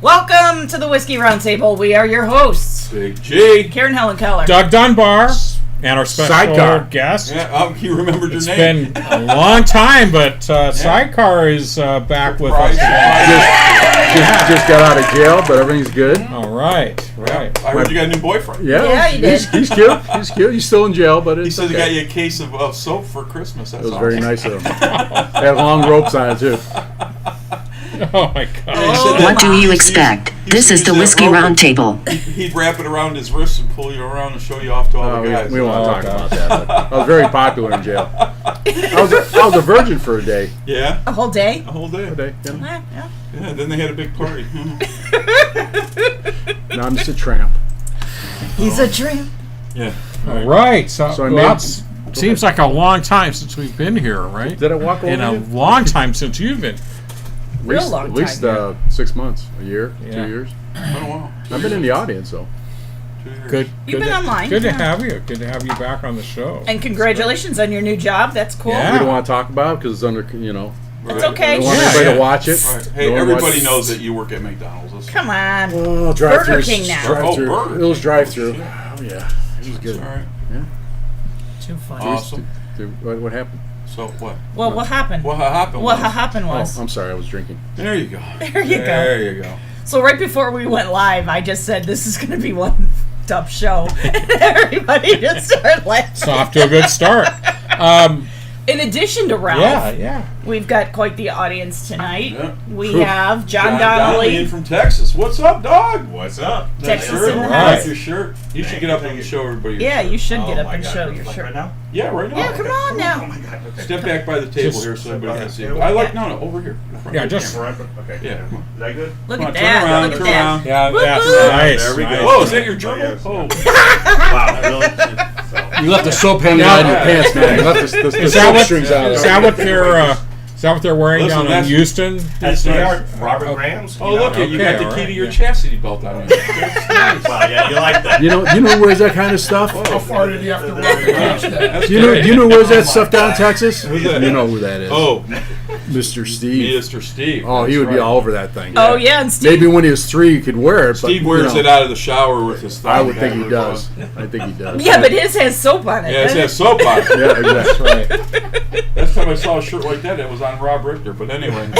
Welcome to the Whiskey Roundtable. We are your hosts, Big G. Karen Helen Keller, Doug Dunbar, and our special Sidecar guest. Yeah, you remembered your It's name. been a long time, but Sidecar is back with us. Just got out of jail, but everything's good. All right. I heard you got a new boyfriend. Yeah, you did. He's cute. He's cute. He's still in jail, but it's He said okay. he got you a case of soap for Christmas. That's It was awesome. very nice of him. They had long ropes on it, too. Oh, my God. He said that What do you expect? he This is used the that Whiskey rope. Roundtable. He'd wrap it around his wrist and pull you around and show you off to all the guys. We don't want to Oh, talk about that. But I was very popular in jail. I was a virgin for a day. Yeah, A whole day? a whole day. A day. Yeah. Yeah. Yeah, then they had a big party. Now I'm just a tramp. He's a tramp. Yeah. All right. So, So I well, made- it seems like a long time since we've been here, right? Did I walk over And a you? long time since you've been. Real long At least time. 6 months, a year, Yeah. 2 years. Oh, wow. I've been in the audience, though. 2 years. Good. You've good been to, online, Good yeah. to have you. Good to have you back on the show. And congratulations on your new job. That's cool. Yeah. We don't want to talk about it because it's under, It's Right. okay. I don't want Yeah, anybody yeah. to watch it. All right. Hey, No one everybody wants- knows that you work at McDonald's. That's Come on. Oh, drive-through. Burger King now. Drive-through. Oh, Burger It was King. drive-through. Oh, yeah. It was good. all right. Too funny. Awesome. What happened? So what? Well, what happened? What happened? What was- happened was. Oh, I'm sorry. I was drinking. There you go. There you go. There you go. So right before we went live, I just said this is going to be one tough show. And everybody just started laughing. It's off to a good start. In addition to Ralph, Yeah. we've got quite the audience tonight. Yeah. We have John in Donnelly. from Texas. What's up, dog? What's up? Texas Shirt. in the I house. like your shirt. You should get up and show everybody your Yeah, shirt. you should get Oh up my and God. show Like your right shirt. now? Yeah, right now. Yeah, come on Oh now. my God. Okay. Step back by the table Just here so everybody can see. okay. I like no, over here. in front. Yeah, just. Okay. Yeah. Is that good? Look Come at on, turn that. around, Look at turn that. around. Yeah, Whoop, yeah. whoop. Nice. There we go. nice. Whoa, is that your gerbil? Yes. Oh, Wow, really? So, You left the soap hanging out in your pants, man. You left the Is soap that strings out. is that what they're wearing Listen, down in that's- Houston? that's nice. Robert Graham's. oh, look at you Okay, got the all key right, to your yeah. chastity belt on you. Wow, yeah, you like that. You know who wears that kind of stuff? How far did you have to run? Do you know who wears that stuff down in Texas? Who's that? You know who that is. Oh, Mr. Steve. Mr. Steve. Oh, he That's would be right. all over that thing. Oh, yeah, and Steve. Maybe when he was 3, he could wear it. But, Steve wears you it know, out of the shower with his thumb. I would think he Whatever it does. I think he does. Yeah, but his has soap on it. Yeah, it doesn't has soap on it. Yeah, exactly. Right. Last time I saw a shirt like that, it was on Rob Richter. But anyway.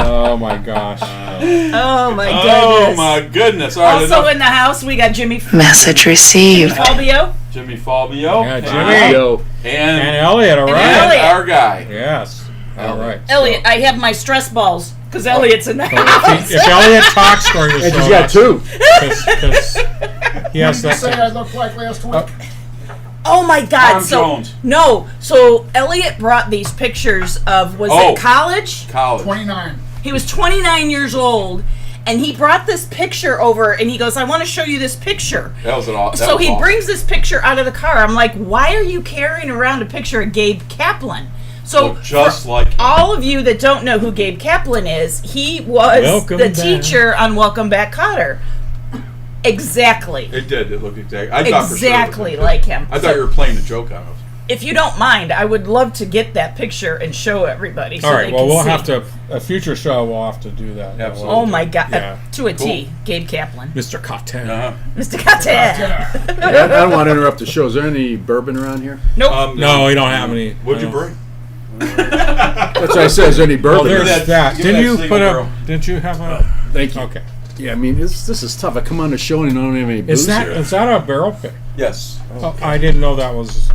Oh my gosh. Oh, my goodness. Oh my goodness! All right, Also enough. in the house, we got Jimmy Message received. Falbio. Jimmy Falbio. Yeah, and- Jimmy. Yo, And And, Elliot, all right. Elliot. our guy. Yes. All right. Elliot, I have my stress balls because Elliot's in the So house. if Elliot talks during the and show, she's got 2. because yes, What did you say I that's looked like last week? Oh my God! Tom so Jones. no, so Elliot brought these pictures of Oh. it college? College. 29. He was 29 years old, and he brought this picture over, and he goes, "I want to show you this picture." That was an awesome. So he brings this picture out of the car. I'm like, "Why are you carrying around a picture of Gabe Kaplan?" So Look just for like him. all of you that don't know who Gabe Kaplan is, he was Welcome the back. teacher on Welcome Back, Kotter. Exactly. It did. It looked exactly. I thought for sure it was Exactly him. like him. I thought you were playing a joke on us. If you don't mind, I would love to get that picture and show everybody. So all right. they Well, can we'll see. have to a future show. We'll have to do that. Absolutely. Oh my God! Yeah. To a T, Cool. Gabe Kaplan, Mr. Cotton. Uh-huh. Mr. Kaplan. I don't want to interrupt the show. Is there any bourbon around here? Nope. No, we don't have any. What'd you no. bring? That's what I said. Is there any Well, bourbon? there's that- that. give me Didn't that you single put barrel. a? Didn't you have a? Thank you. Okay. Yeah, I mean, this is tough. I come on the show and I don't have any booze Is that here. is that a barrel pick? Yes. Oh, I didn't know that was,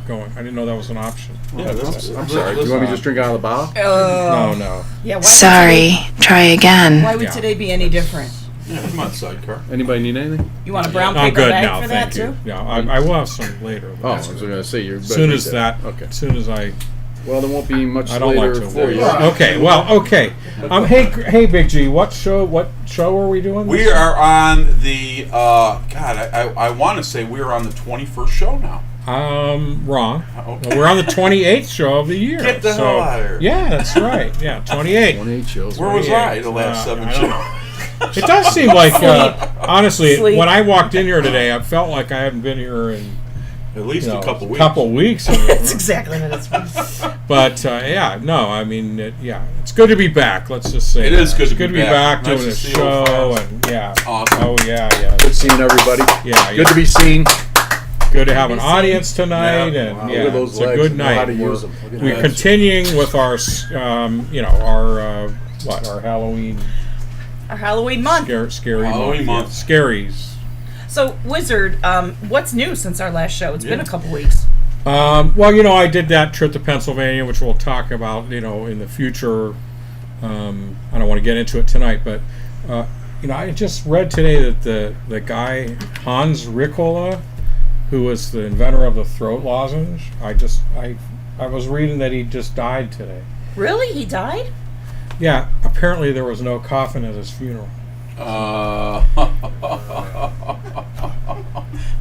going. I didn't know that was an option. Yeah, I'm sorry. Do you want me to just drink out of the bottle? No. Yeah. Why Sorry, try again. Why would Yeah. today be any different? Yeah, come on, sidecar. Anybody need anything? You want a brown I'm paper good bag now. for Thank that you. too? Yeah, I will have some later. Oh, I was going to say you're. As soon as that. Okay. As soon as I. Well, there won't be much I don't later like to. for you. Okay. Well. Okay. Hey, Big G. What show are we doing? We are on the. I want to say we're on the 21st show now. Wrong. Okay. We're on the 28th show of the year. Get the hell out of here. Yeah, that's right. Yeah, 28. 28 shows. Where was 28. I the last 7 I don't shows? know. It does seem like, honestly, Sleep. when I walked in here today, I felt like I hadn't been here in At least you know, a couple weeks. Couple weeks. That's exactly what it's from. But yeah, no, I mean, yeah, it's good to be back. Let's just say It that. is good It's to be back. Nice doing to a see old show, friends. and yeah, Awesome. oh yeah, Good seeing everybody. yeah. Good to be seen. Good to have an be seen. audience tonight, Yeah. and Wow, yeah, look at those it's a legs. good I know how night. to use them. Look at We're that. continuing with our, our Halloween Our Halloween month. scary Halloween month. scaries. So, Wizard, what's new since our last show? It's been a couple weeks. Well, you know, I did that trip to Pennsylvania, which we'll talk about, you know, in the future. I don't want to get into it tonight, but you know, I just read today that the guy Hans Ricola, who was the inventor of the throat lozenge, I was reading that he just died today. Really? He died? Yeah, apparently there was no coffin at his funeral.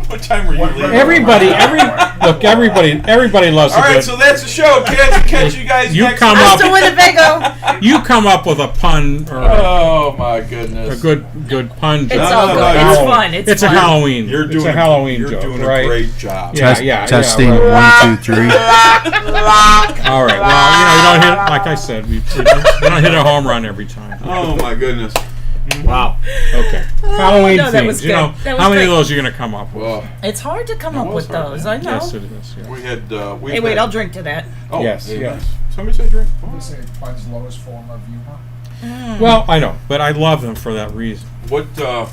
What time were you leaving? Everybody loves a All right, good. so that's the show, kids. We'll catch you guys You next come week. up- Still Winnebago. You come up with a pun or Oh my goodness. a good pun It's joke. all no, good. no, It's you're- fun. It's a fun. Halloween. You're doing it's a Halloween You're joke, doing right? a great job. Yeah, yeah, Testing right. 1, 2, 3. All right. Well, you know, you don't hit. Like I said, we don't hit a home run every time. Oh my goodness. Wow. Okay. Halloween no, that themes. was You know, good. That was how many great. of those are you gonna come up with? Well, It's hard to come up was with hard, those. yeah. I know. Yes, it is. Yeah. we had. Hey, wait, I'll drink to that. Oh, Yes, hey, yes. nice. Somebody say drink. They say pun's lowest form of humor. Well, I know, but I love them for that reason. What do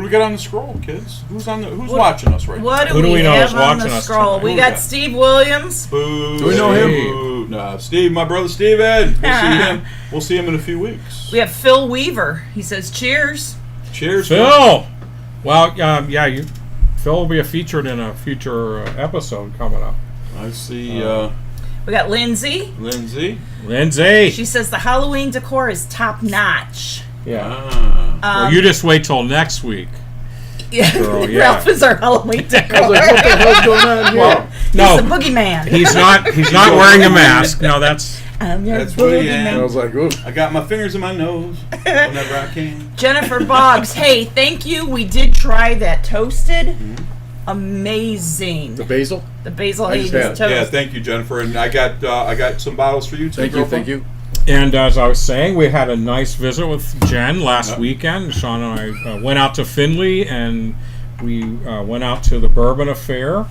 we got on the scroll, kids? Who's watching us right now? What do, Who do we know have is on watching the us scroll? tonight? We Who got we got? Steve Williams. Boo. Do we know him? Boo. No, Steve, my brother Steven. We'll see him. We'll see him in a few weeks. We have Phil Weaver. He says, cheers. Cheers, Phil. Well, yeah, Phil will be featured in a future episode coming up. I see We got Lindsay. Lindsay. Lindsay. She says the Halloween decor is top notch. Yeah. Ah. Well, you just wait till next week. Yeah, Girl, yeah. Ralph is our Halloween decor. I was like, what the hell's going on here? No, He's the boogeyman. he's not wearing a mask. No, that's I'm your That's what he I boogeyman. was like, ooh. I got my fingers in my nose whenever I can. Jennifer Boggs. Hey, thank you. We did try that toasted. Mm-hmm. Amazing. The basil? The Basil I just Hayden's had toast. Yeah, thank you, Jennifer. And I got some bottles for you too. Thank you, girlfriend. thank you. And as I was saying, we had a nice visit with Jen last weekend. Sean and I went out to Findlay, and we went out to the Bourbon Affair,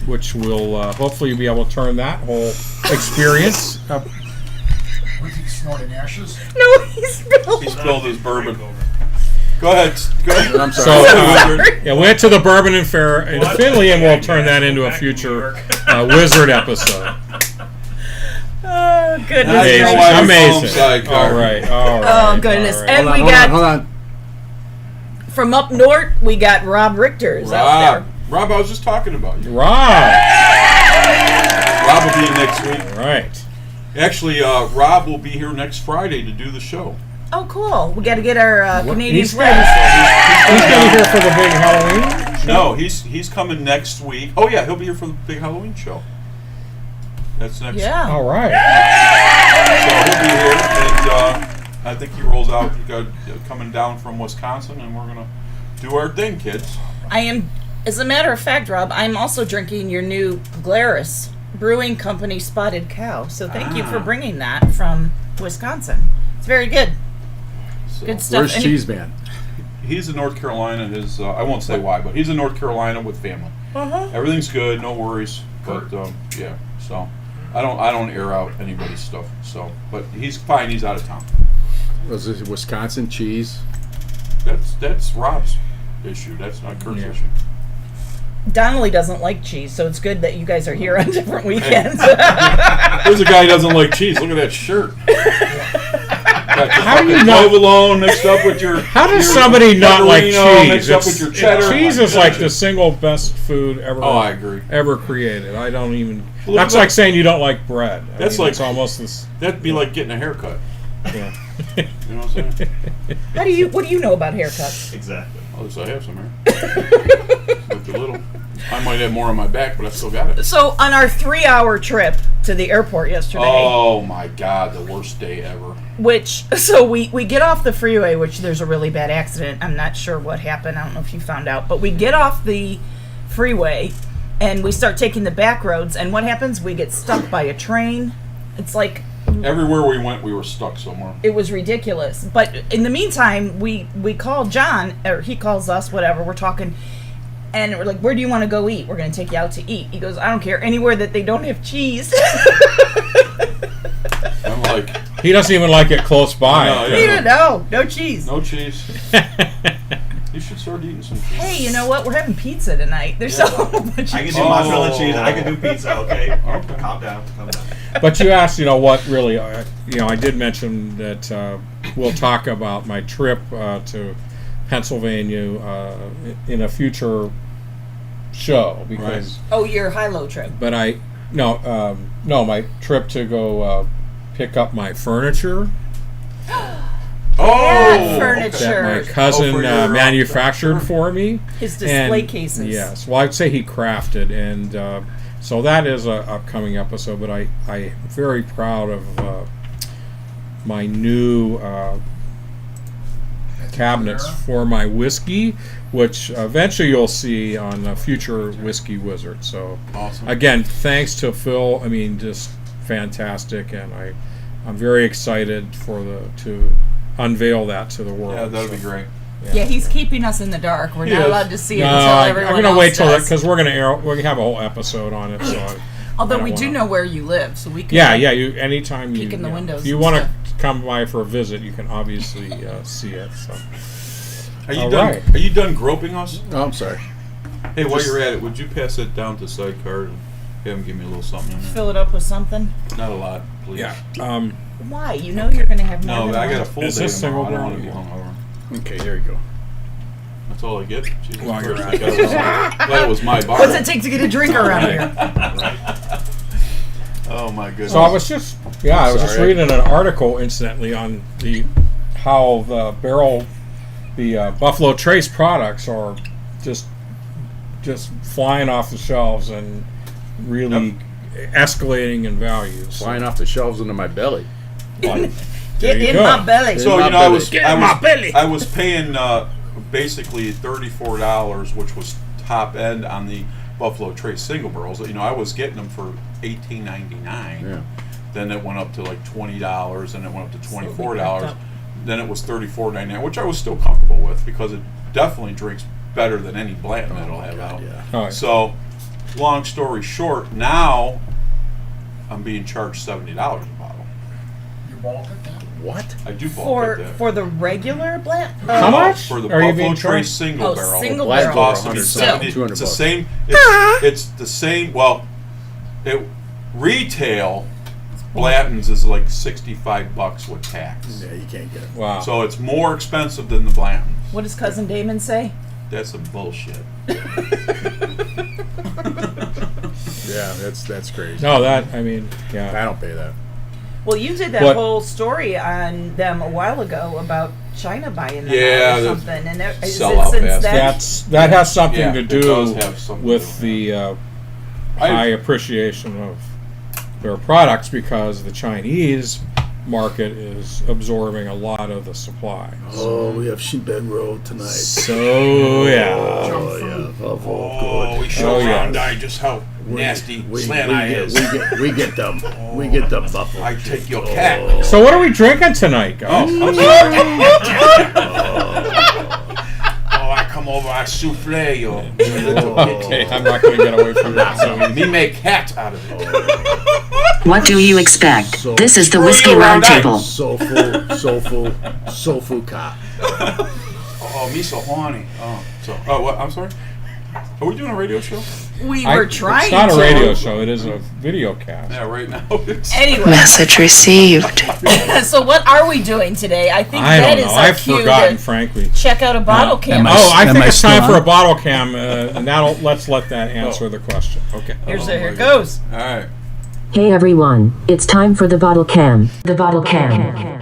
which will hopefully be able to turn that whole experience. Was he snorting ashes? No, he's spilled. He spilled his bourbon. Go ahead. Go ahead. I'm So sorry. yeah, we went to the Bourbon Affair in Findlay, and we'll turn that into a future Wizard episode. Oh, goodness Now you know gracious. why we call him Amazing. Sidecar. All right. Oh, goodness. all right. And Hold we on, got, hold on. from up north, we got Rob Richter is out Rob, I was just talking about you. Rob. Rob will be in next week. Right. Actually, Rob will be here next Friday to do the show. there. Oh, cool. We got to get our Canadian He's friends. He's going to be here for the big Halloween. No, he's coming next week. Oh yeah, he'll be here for the big Halloween show. That's next. Yeah. All right. So he'll be here, and I think he rolls out. He got coming down from Wisconsin, and we're gonna do our thing, kids. I am, as a matter of fact, Rob, I'm also drinking your new Glarus Brewing Company Spotted Cow. So thank you for bringing that from Wisconsin. It's very good. So Good stuff. Where's And- Cheese Man? he's in North Carolina. His I won't say why, but he's in North Carolina with family. Everything's good, no worries. But yeah, so I don't air out anybody's stuff. So, but he's fine. He's out of town. Was this Wisconsin cheese? That's Rob's issue. That's not Kurt's Yeah. issue. Donnelly doesn't like cheese, so it's good that you guys are here on different weekends. There's a guy who doesn't like cheese. Look at that shirt. How do you know? Provolone mixed up with your. How does your somebody not like Pecorino cheese? Mixed up with your cheddar. Cheese is like the single best food ever. Oh, I agree. Ever created. I don't even. Well, That's look like at- saying you don't like bread. That's like- it's almost this. That'd be like getting a haircut. Yeah. You know what I'm saying? What do you know about haircuts? Exactly. At least I have some hair. With a little. I might have more on my back, but I still got it. So on our 3-hour trip to the airport yesterday, Oh my God, the worst day ever. we get off the freeway, which there's a really bad accident. I'm not sure what happened. I don't know if you found out, but we get off the freeway and we start taking the back roads, and what happens? We get stuck by a train. It's like Everywhere we went, we were stuck somewhere. it was ridiculous. But in the meantime, we call John, or he calls us, whatever. We're talking, and we're like, "Where do you want to go eat? We're going to take you out to eat." He goes, "I don't care, anywhere that they don't have cheese." I'm like, He doesn't even like it close by. I know, yeah. No cheese. no cheese. You should start eating some cheese. Hey, you know what? We're having pizza tonight. There's so much. I can do Oh. mozzarella cheese. I can do pizza. Okay. Okay. Calm down. Calm down. But you asked, what really, I did mention that we'll talk about my trip to Pennsylvania in a future show because, Oh, your high-low trip. but my trip to go pick up my furniture That Oh, furniture. that my cousin for your, manufactured for me. His display And- cases. Yes, well, I'd say he crafted, and so that is a upcoming episode. But I'm very proud of my new cabinets for my whiskey, which eventually you'll see on a future Whiskey Wizard. So awesome. again, thanks to Phil. I mean, just fantastic, and I'm very excited to unveil that to the world. Yeah, that'd be So, great. Yeah, he's keeping us in the dark. We're He not is. allowed to see it No, until I'm everyone gonna else wait till does. because we're gonna have a whole episode on it. So, Although I don't we do wanna- know where you live, so we can. yeah. You anytime Peek in the windows if you and want to stuff. come by for a visit, you can obviously see it. So, Are you All done? right. Are you done groping us? Oh, I'm sorry. Hey, while you're at it, would you pass it down to Sidecar and have him give me a little something in there? Fill it up with something. Not a lot, please. yeah. Why? You know you're going to have more No, than I got a one. full Is day this tomorrow. I single don't want to be barrel? hungover. Okay, there you go. That's all I get. Jesus While you're Christ, at I got glad it was my bar. What's it take to get a drink around here? Oh my goodness. So I was just just Sorry. reading an article incidentally on how the Buffalo Trace products are just flying off the shelves and really escalating in value. So, Flying off the shelves into my belly. there Get you in go. my belly. So my you know, belly. I was paying basically $34, which was top end on the Buffalo Trace single barrels. You know, I was getting them for $18.99. Yeah. Then it went up to like $20, and it went up to Slowly $24. crept up. Then it was $34.99, which I was still comfortable with because it definitely drinks better than any Blanton that'll have out. Yeah. All right. So, long story short, now I'm being charged $70 a bottle. You bought it then? What? I do bulk For at that. for the regular blend. How much For the are you Buffalo being Trace charged? single Oh, barrel. single Black barrel. Gold, Cost me 100 70. 200 It's the bucks. same. It's the same. Well, retail Blanton's is like $65 with tax. Yeah, you can't get it. Wow. So it's more expensive than the Blanton. What does Cousin Damon say? That's some bullshit. Yeah, that's crazy. no, I mean, yeah. I don't pay that. Well, you did that What? whole story on them a while ago about China buying them Yeah, out or the something, and is it sellout since basket. then? That has something Yeah, to it does do have something with to do the I- high appreciation of their products because the Chinese market is absorbing a lot of the supply. Oh, we have sheephead roll tonight. So yeah, Oh, yeah. Oh, we show Oh, yeah. Rondi just how nasty Slant we Eye get, is. we get them. We get the buffalo. I take chips. your cat. Oh. So what are we drinking tonight, guys? Oh, I'm sorry. Oh, I come over, I souffle you. Okay, I'm not going to get away from that. So Me make cat out of it. What do you expect? So- This is the Where Whiskey you around Roundtable. Sofu cat. Oh, me so horny. Oh, what? I'm sorry. Are we doing a radio show? We I- were trying It's not to. a radio show; it is a video cast. Yeah, right now it's. Anyway, Message received. so what are we doing today? I think I that don't is know. our I've cue forgotten, to frankly. check out a bottle can. am I- Oh, I Am think I it's time still for a on? bottle cam, and let's let that answer the question. Okay. Here it goes. All right. Hey everyone, it's time for the bottle cam. The bottle cam.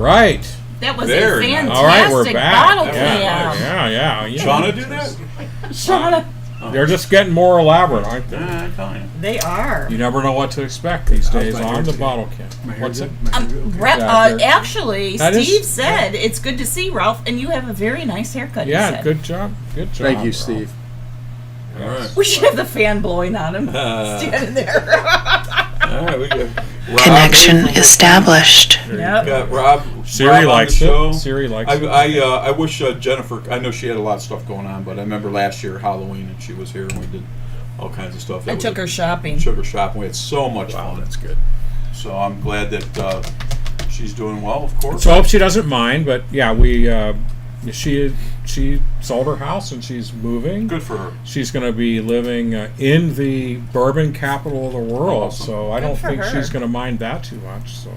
right. That was Very a nice. fantastic All right, we're back. bottle Yeah, cam. yeah. Shauna do that? Shauna, They're just getting more elaborate, aren't they? Yeah, I'm telling you. they are. You never know what to expect these days my on hair the today? bottle cam. What's it? Yeah, they're- Actually, That is- Steve said it's good to see Ralph, and you have a very nice haircut. he Yeah, said. good job. Good job. Thank you, Ralph. Steve. All right. We should have the fan blowing on him, standing there. All right, we got Rob Connection here from- established. Yep. Got Rob. Siri Rob on likes the show. it. Siri likes it. I wish Jennifer. I know she had a lot of stuff going on, but I remember last year Halloween and she was here and we did all kinds of stuff. I took her shopping. Took her shopping. We had so much Wow, fun. that's good. So I'm glad that she's doing well. Of course. So I hope she doesn't mind, but yeah, she sold her house and she's moving. Good for her. She's going to be living in the bourbon capital of the world, Awesome. so I Good don't for think her. she's going to mind that too much. So.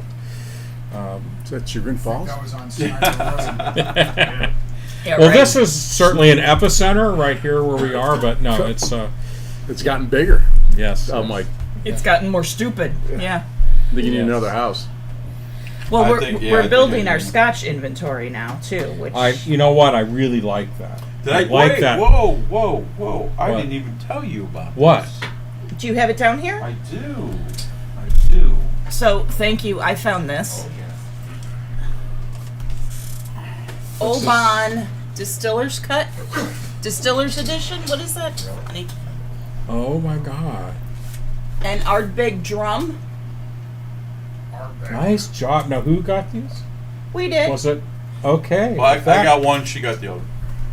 Is that Chagrin Falls? That was on Sniper Road. Yeah, Well, right. this is certainly an epicenter right here where we are, but no, it's It's gotten bigger. yes. I'm like, It's gotten more stupid. Yeah. I think you need Yes. another house. Well, I we're, think- yeah, I we're think building I our do. Scotch inventory now too, which You know what? I really like that. Did I like wait, that. Whoa! I What? didn't even tell you about What? this. do you have it down here? I do. So thank you. I found this. Oban Distiller's Cut, Distiller's Edition. What is that? Honey? Oh my God! And Ardbeg Drum. Nice job. Now, who got these? We did. Was it okay? Well, I that- got one. She got the other.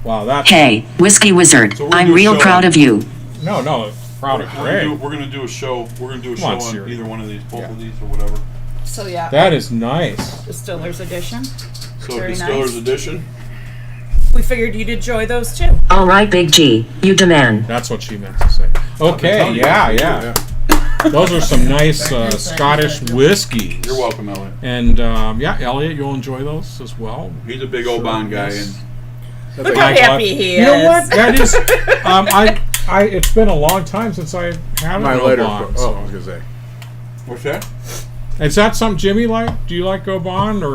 Wow, that's Hey, Whiskey Wizard, So we're gonna I'm do a real show. proud of you. no. Proud of Greg. We're gonna do a show. We're gonna do a Come show on, on Siri. either one of these, both Yeah. of these, or whatever. So yeah, That is nice. Distiller's Edition. So Very Distiller's nice. Edition. We figured you'd enjoy those too. All right, Big G, you demand. That's what she meant to say. Okay, telling you. yeah. Those are some nice Scottish whiskeys. You're welcome, Elliot. And yeah, Elliot, you'll enjoy those as well. He's a big old Bond guy, and Look how happy he is. You know what? That is. It's been a long time since I had My an letter. Oban. Oh, I was gonna say. what's that? Is that something Jimmy like? Do you like Oban or?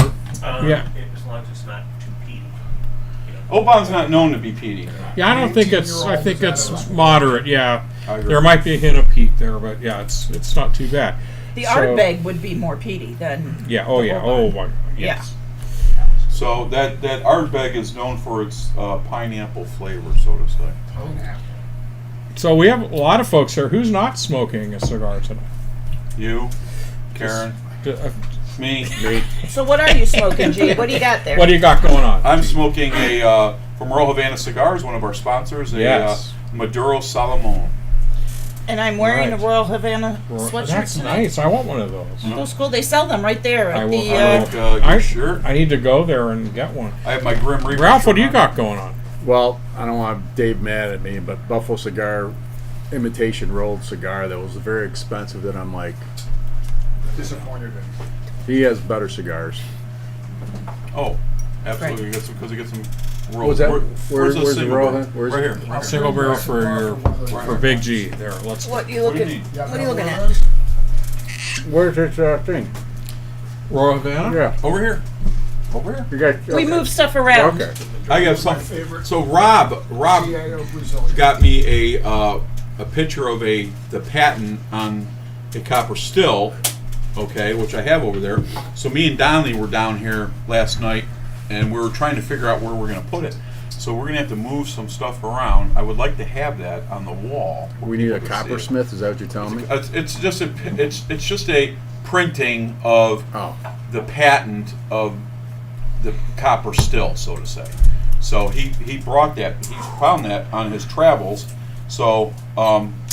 Yeah. As long as it's not too peaty. Oban's not known to be peaty. Yeah, I don't think it's. I think it's moderate. Yeah, I agree. there might be a hint of peat there, but yeah, it's not too bad. The So- Ardbeg would be more peaty than. Yeah. Oh the yeah. Oban. Oh my. Yes. So that Ardbeg is known for its pineapple flavor, so to say. So we have a lot of folks here. Who's not smoking a cigar tonight? You, Karen, me. So what are you smoking, G? What do you got there? What do you got going on? I'm smoking a from Royal Havana Cigars, one of our sponsors, a Yes. Maduro Salomon. And I'm wearing Right. a Royal Havana sweatshirt That's tonight. nice. I want one of those. Those cool. They sell them right there I at will- the. I Like will- your shirt. I need to go there and get one. I have my Grim Reaper. Ralph, what do shirt you on. got going on? Well, I don't want Dave mad at me, but Buffalo Cigar imitation rolled cigar that was very expensive. That I'm like, Disappointed in. he has better cigars. Oh, absolutely. Because you get some. Roll. What's that? Where's the Where's the single roll? barrel? Where's right it? here. Single barrel for Big G. There. Let's. What you What do you looking? need? What are you looking at? Where's this thing? Royal Havana. Yeah, Over here. Over here. you got. We okay. move stuff around. Okay. I got some. favorite. So Rob CIO Brazilian. got me a picture of the patent on a copper still, okay, which I have over there. So me and Donnelly were down here last night, and we were trying to figure out where we're going to put it. So we're going to have to move some stuff around. I would like to have that on the wall. We need a People can see it. coppersmith. Is that what you're telling me? It's just it's just a printing of Oh, the patent of the copper still, so to say. So he brought that. He found that on his travels. So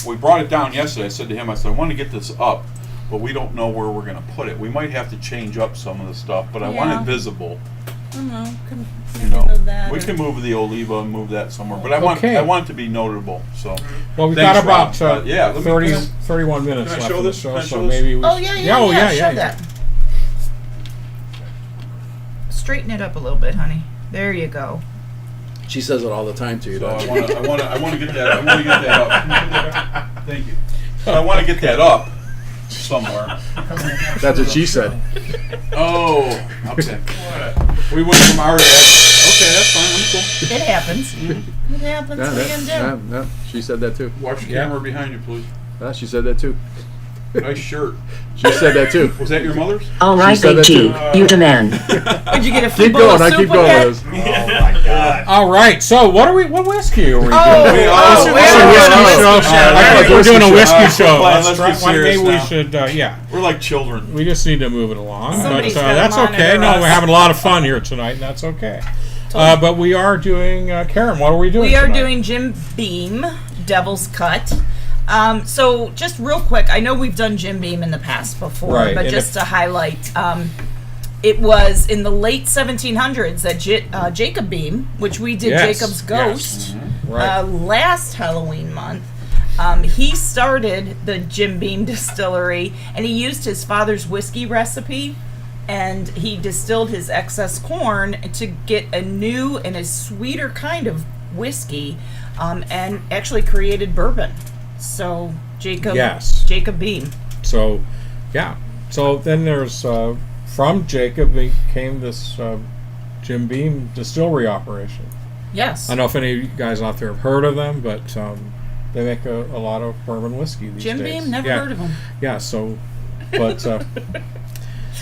we brought it down yesterday. I said to him, I said, I want to get this up, but we don't know where we're going to put it. We might have to change up some of the stuff, but I want Yeah. it visible. I don't know. Can You know, move that we or- can move the Oliva and move that somewhere, but Okay. I want it to be notable. So Well, we've Thanks, got about Rob. Yeah, let me- 30, 31 minutes Can I left show of the this? show, Can I so show this? maybe we. Oh yeah. Oh yeah, Show yeah. that. Straighten it up a little bit, honey. There you go. she says it all the time to you. So doesn't I she? want to get that. I want to get that up. Thank you. So I want to get that up. somewhere. That's what she said. Oh, okay. We went from our. Okay, that's fine. I'm cool. It happens. It happens. Yeah, What are you gonna do? yeah, she said that too. Watch the Yeah. camera behind you, please. Yeah, she said that too. Nice shirt. She said that too. Was that your mother's? All right, said Big that G, too. you demand. Did you get a free Keep bowl going. of I soup keep with going that? with this. Oh my God. All right. So what whiskey are we doing? Oh, We oh, are- we're It's a doing whiskey a show. whiskey show. I think we're doing a whiskey Alright, show. fine, let's Let's get try, serious maybe we now. should, yeah. We're like children. We just need to move it along. Somebody's but gotta that's okay. monitor No, us. we're having a lot of fun here tonight, and that's okay. But we are doing, Karen, what are we doing We are tonight? doing Jim Beam, Devil's Cut. So just real quick, I know we've done Jim Beam in the past before, Right, but and just to highlight, it was in the late 1700s that Jacob Beam, which we did Yes, Jacob's yes. Ghost Right. last Halloween month. He started the Jim Beam distillery, and he used his father's whiskey recipe, and he distilled his excess corn to get a new and a sweeter kind of whiskey, and actually created bourbon. So Jacob Beam. So, yeah. So then there's, from Jacob became this Jim Beam distillery operation. Yes. I don't know if any of you guys out there have heard of them, but they make a lot of bourbon whiskey these Jim days. Beam, never Yeah. heard of him. Yeah, so, but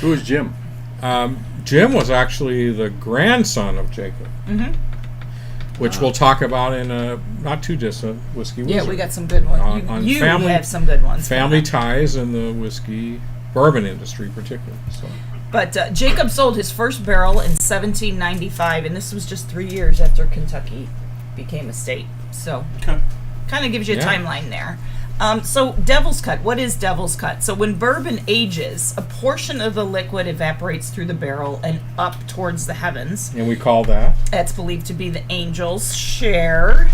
Who is Jim? Jim was actually the grandson of Jacob, which we'll talk about in a not too distant whiskey Yeah, wizard. we got some good ones. On You family- have some good ones. Family ties in the whiskey bourbon industry, particularly. So. But Jacob sold his first barrel in 1795, and this was just 3 years after Kentucky became a state. So, Okay. kind of gives you a Yeah. timeline there. So, Devil's Cut. What is Devil's Cut? So, when bourbon ages, a portion of the liquid evaporates through the barrel and up towards the heavens. And we call that, That's believed to be the angel's share.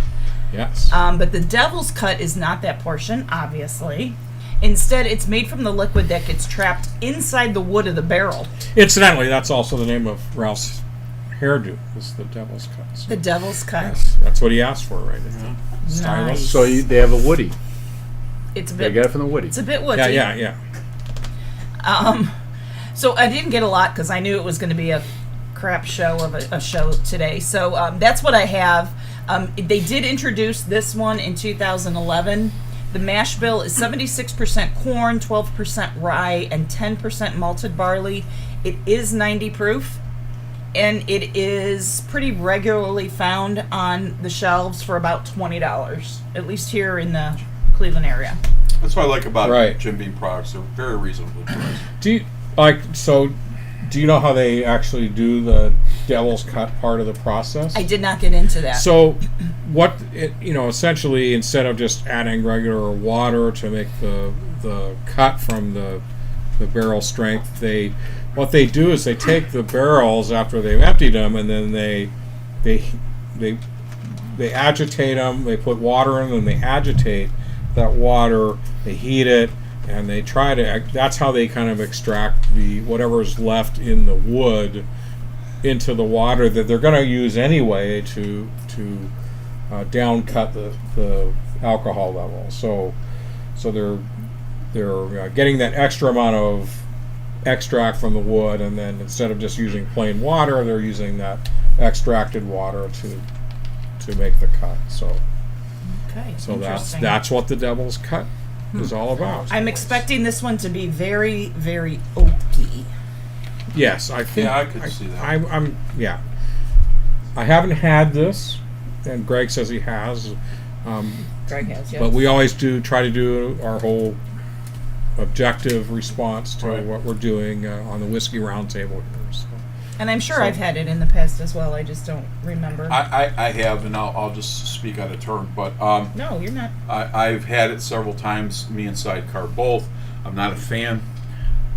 yes. But the Devil's Cut is not that portion, obviously. Instead, it's made from the liquid that gets trapped inside the wood of the barrel. Incidentally, that's also the name of Ralph's hairdo, is the Devil's Cut. So, The Devil's Cut. yes, that's what he asked for, right? Stylist. Nice. So they have a Woody. It's a They bit. got it from the Woody. It's a bit woody. Yeah. So I didn't get a lot because I knew it was going to be a crap show of a show today. So that's what I have. They did introduce this one in 2011. The mash bill is 76% corn, 12% rye, and 10% malted barley. It is 90 proof, and it is pretty regularly found on the shelves for about $20, at least here in the Cleveland area. That's what I like about Right. Jim Beam products. They're very reasonably priced. Do you know how they actually do the Devil's Cut part of the process? I did not get into that. So, essentially, instead of just adding regular water to make the cut from the barrel strength, what they do is they take the barrels after they've emptied them, and then they agitate them. They put water in them. They agitate that water. They heat it, and they try to. That's how they kind of extract whatever's left in the wood into the water that they're going to use anyway to down cut the alcohol level. So they're getting that extra amount of extract from the wood, and then instead of just using plain water, they're using that extracted water to make the cut. So Okay. that's Interesting. what the Devil's Cut is all about. I'm expecting this one to be very, very oaky. Yes, I think. Yeah, I could see that. I'm yeah. I haven't had this, and Greg says he has. Greg has, yeah. But we always try to do our whole objective response to Right. what we're doing on the Whiskey Roundtable here. So. And I'm sure I've had it in the past as well. I just don't remember. I have, and I'll just speak out of turn, but No, you're not. I've had it several times, me and Sidecar both. I'm not a fan,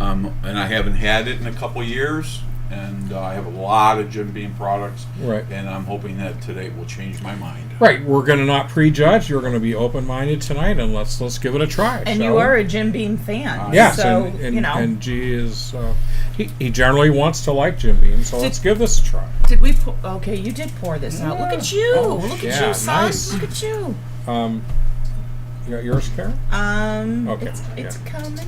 and I haven't had it in a couple years, and I have a lot of Jim Beam products, Right. and I'm hoping that today will change my mind. Right, we're going to not prejudge. You're going to be open-minded tonight, and let's give it a try. And shall you we? are a Jim Beam fan. Yes, So, and you know. and G is he generally wants to like Jim Beam, so let's give this a try. Did we pour? Okay, you did pour this out. Look at you. Oh, Look yeah, at you, son. nice. Look at you. You got yours, Karen? Okay, It's yeah. coming.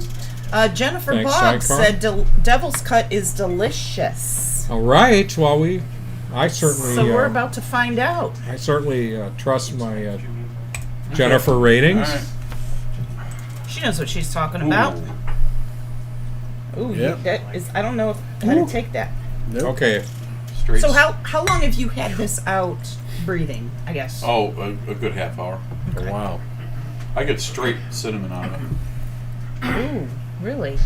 Jennifer Thanks, Boggs Sidecar. said Devil's Cut is delicious. All right. Well, I certainly. So we're about to find out. I certainly trust my Jennifer ratings. All right. She knows what she's talking about. Ooh, Yep. that is. I don't know how to take that. Okay. Straight. So how long have you had this out breathing? I guess. Oh, a good half hour. Wow. I get straight cinnamon out of it. Ooh, really?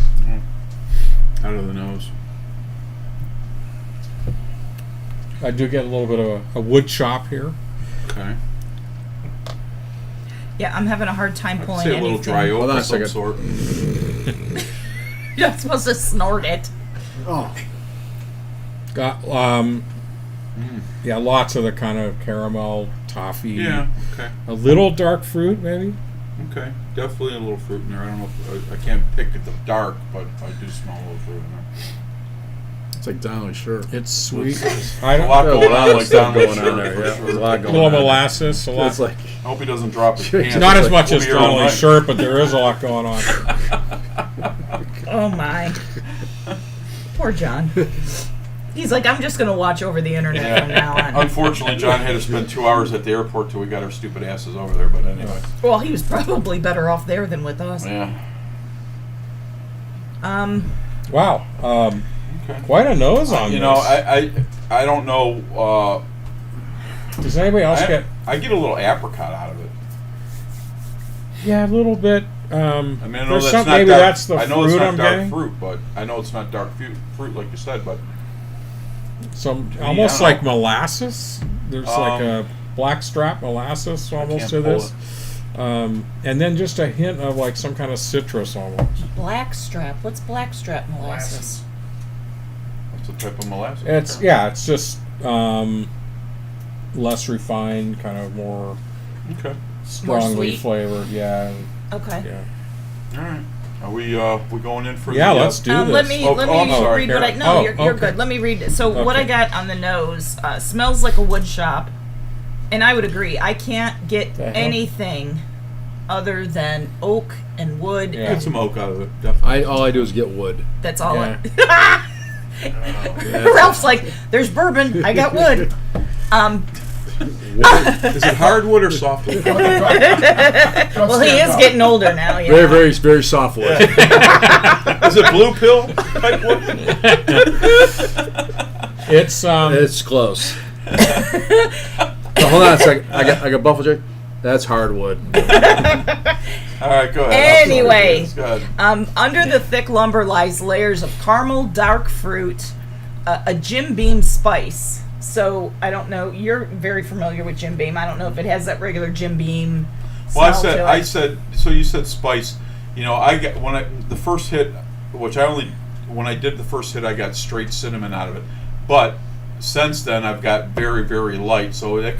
Out of the nose. I do get a little bit of a wood chop here. Okay. Yeah, I'm having a hard time I'd pulling say a anything. little dry Hold oak on a of some second. sort. You're not supposed to snort it. Oh. Got yeah, lots of the kind of caramel, toffee. Yeah. Okay. A little dark fruit, maybe. Okay. Definitely a little fruit in there. I don't know if I can't pick the dark, but I do smell a little fruit in there. It's like Donnelly Sure. It's sweet. A I lot don't, going on like stuff down going on there. Yeah, there's a lot a going little on. molasses, a lot. It's like I hope he doesn't drop his pants. Not as much We'll as be here all Donnelly night. shirt, but there is a lot going on. Oh my. Poor John. He's like, I'm just gonna watch over the internet from now on. Unfortunately, John had to spend 2 hours at the airport till we got our stupid asses over there. But anyway. Well, he was probably better off there than with us. Yeah. Wow. Okay. Quite a nose on You this. know, I don't know. Does anybody else get? I get a little apricot out of it. Yeah, a little bit. I mean, I know there's that's some, not maybe dark, that's the I know fruit it's not I'm dark getting. fruit, but I know it's not dark fruit like you said. But Some Yeah, almost I like don't know. molasses. There's like a blackstrap molasses almost can't to pull this. And then just a hint of like some kind of citrus almost. Blackstrap. What's blackstrap molasses? it's a type of molasses. It's yeah, it's just less refined, kind of more Okay. strongly sweet? flavored. Yeah, Okay. yeah. All right. Are we going in for Yeah, the, let's do this. Let me Oh, let oh, I'm me sorry. read what I. Here. No, Oh, you're okay. good. Let me read. So what I Okay. got on the nose smells like a wood shop, and I would agree. I can't get The hell? anything other than oak and wood. Yeah. Get some oak out of it. Definitely. all I do is get wood. That's all. Yeah. Ralph's like, there's bourbon. I got wood. Is it hardwood or softwood? Well, he is getting older now. You Very, know? very, very soft wood. Is it blue pill type wood? It's It's close. So hold on a second. I got Buffalo Jack. That's hardwood. All right, go ahead. Anyway. Go ahead. Under the thick lumber lies layers of caramel, dark fruit, a Jim Beam spice. So I don't know. You're very familiar with Jim Beam. I don't know if it has that regular Jim Beam. Well, smell to I it. said. So you said spice. You know, I got the first hit, which when I did the first hit, I got straight cinnamon out of it. But since then, I've got very, very light. So that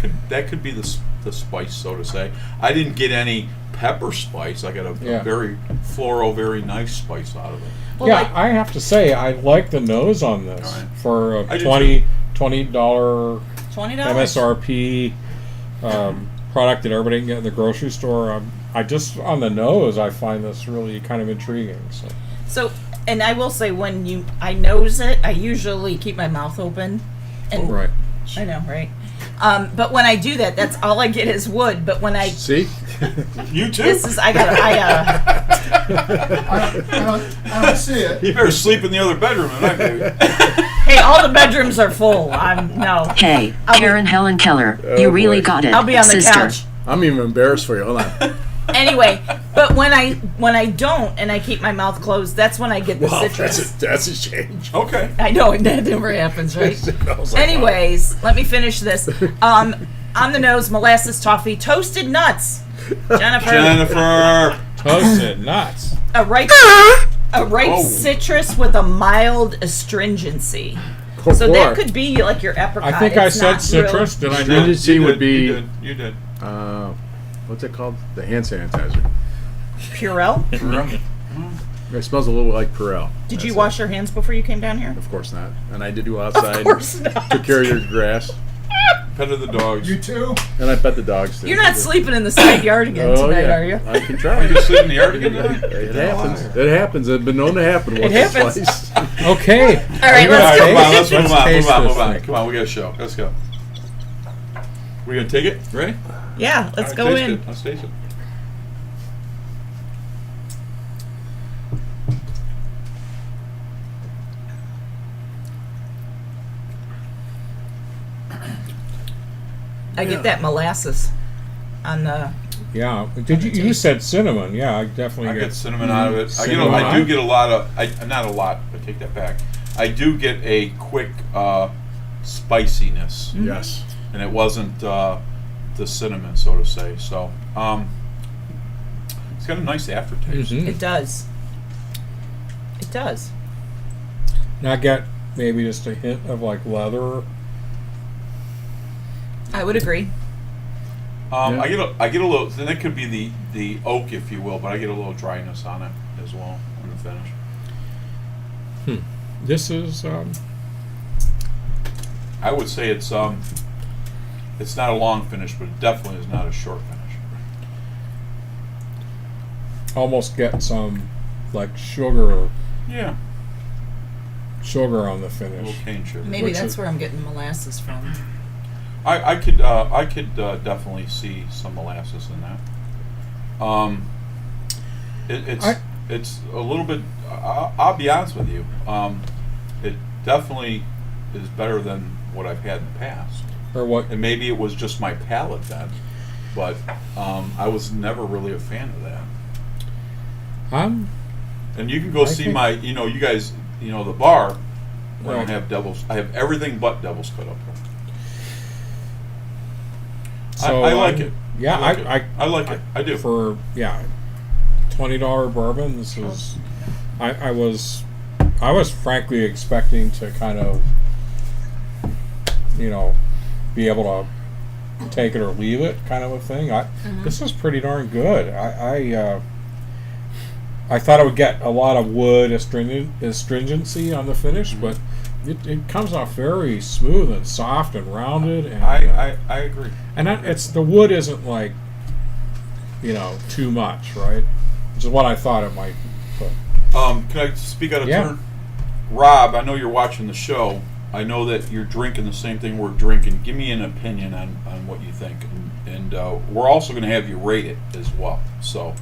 could be the spice, so to say. I didn't get any pepper spice. I got a Yeah. very floral, very nice spice out of it. Well, yeah. like- I have to say I like the nose on this All right. for I a do $20 $20. MSRP product that everybody can get in the grocery store. I just on the nose, I find this really kind of intriguing. So, and I will say, when I nose it, I usually keep my mouth open. And Right. I know, right? But when I do that, that's all I get is wood. But when I See? You too. I gotta. I don't see it. You better sleep in the other bedroom tonight, baby. Hey, all the bedrooms are full. No. Hey, I'll be- Karen Helen Keller, you really boy. got it, I'll be on the sister. couch. I'm even embarrassed for you. Hold on. Anyway, but when I don't and I keep my mouth closed, that's when I get the Wow, citrus. that's a change. Okay. I know, and that never happens, right? I was like, Anyways, let me finish this. On the nose, molasses toffee, toasted nuts. Jennifer. Toasted nuts. A ripe Oh. citrus with a mild astringency. wow. So that could be like your apricot. I think I It's said not citrus. Did I not? Stringency You would did, be You did. what's it called? The hand sanitizer. Real Purell. It smells a little like Purell. Did you That's wash your hands before you came down here? it. Of course not. And I did go outside. Of course not. Took care of your grass. petted the dogs. You too? And I pet the dogs too. You're not sleeping in the side yard again Oh, tonight, yeah. are you? I can Are try. you gonna sleep in the yard again tonight? It happens. It happens. It's been known to happen once happens. or twice. Okay. All right, let's All right, go. come on, let's move Let's on, taste move on, this move on. thing. Come on, we got a show. Let's go. We gonna take it? Ready? Yeah, let's All go right, taste in. it. Let's taste it. I get that molasses on the. Yeah. Did you? You said cinnamon. Yeah, I definitely I get get cinnamon out of it. Cinnamon. I do get a lot of. Not a lot. I take that back. I do get a quick spiciness, Yes. and it wasn't the cinnamon, so to say. So, it's got a nice aftertaste. Mhm. It does. It does. And I get maybe just a hint of like leather. I would agree. Yeah. I get a little. Then it could be the oak, if you will, but I get a little dryness on it as well in the finish. This is I would say it's not a long finish, but it definitely is not a short finish. almost get some like sugar on the A finish. little cane sugar. Maybe Which that's is- where I'm getting molasses from. I could definitely see some molasses in that. It's a little bit. I'll be honest with you. It definitely is better than what I've had in the past. Or what? And maybe it was just my palate then, but I was never really a fan of that. And you can go I see think- my, you guys, the bar. I Right. don't have devils. I have everything but devil's cut up there. So I like it. Yeah, I like it. I do. For $20 bourbon. This is. I was frankly expecting to kind of, be able to take it or leave it, kind of a thing. This is pretty darn good. I thought I would get a lot of wood astringency on the finish, but it comes off very smooth and soft and rounded. And I agree. and it's the wood isn't like, too much, right? Which is what I thought it might be. But Can I speak out of Yeah. turn? Rob, I know you're watching the show. I know that you're drinking the same thing we're drinking. Give me an opinion on what you think, and we're also going to have you rate it as well. So.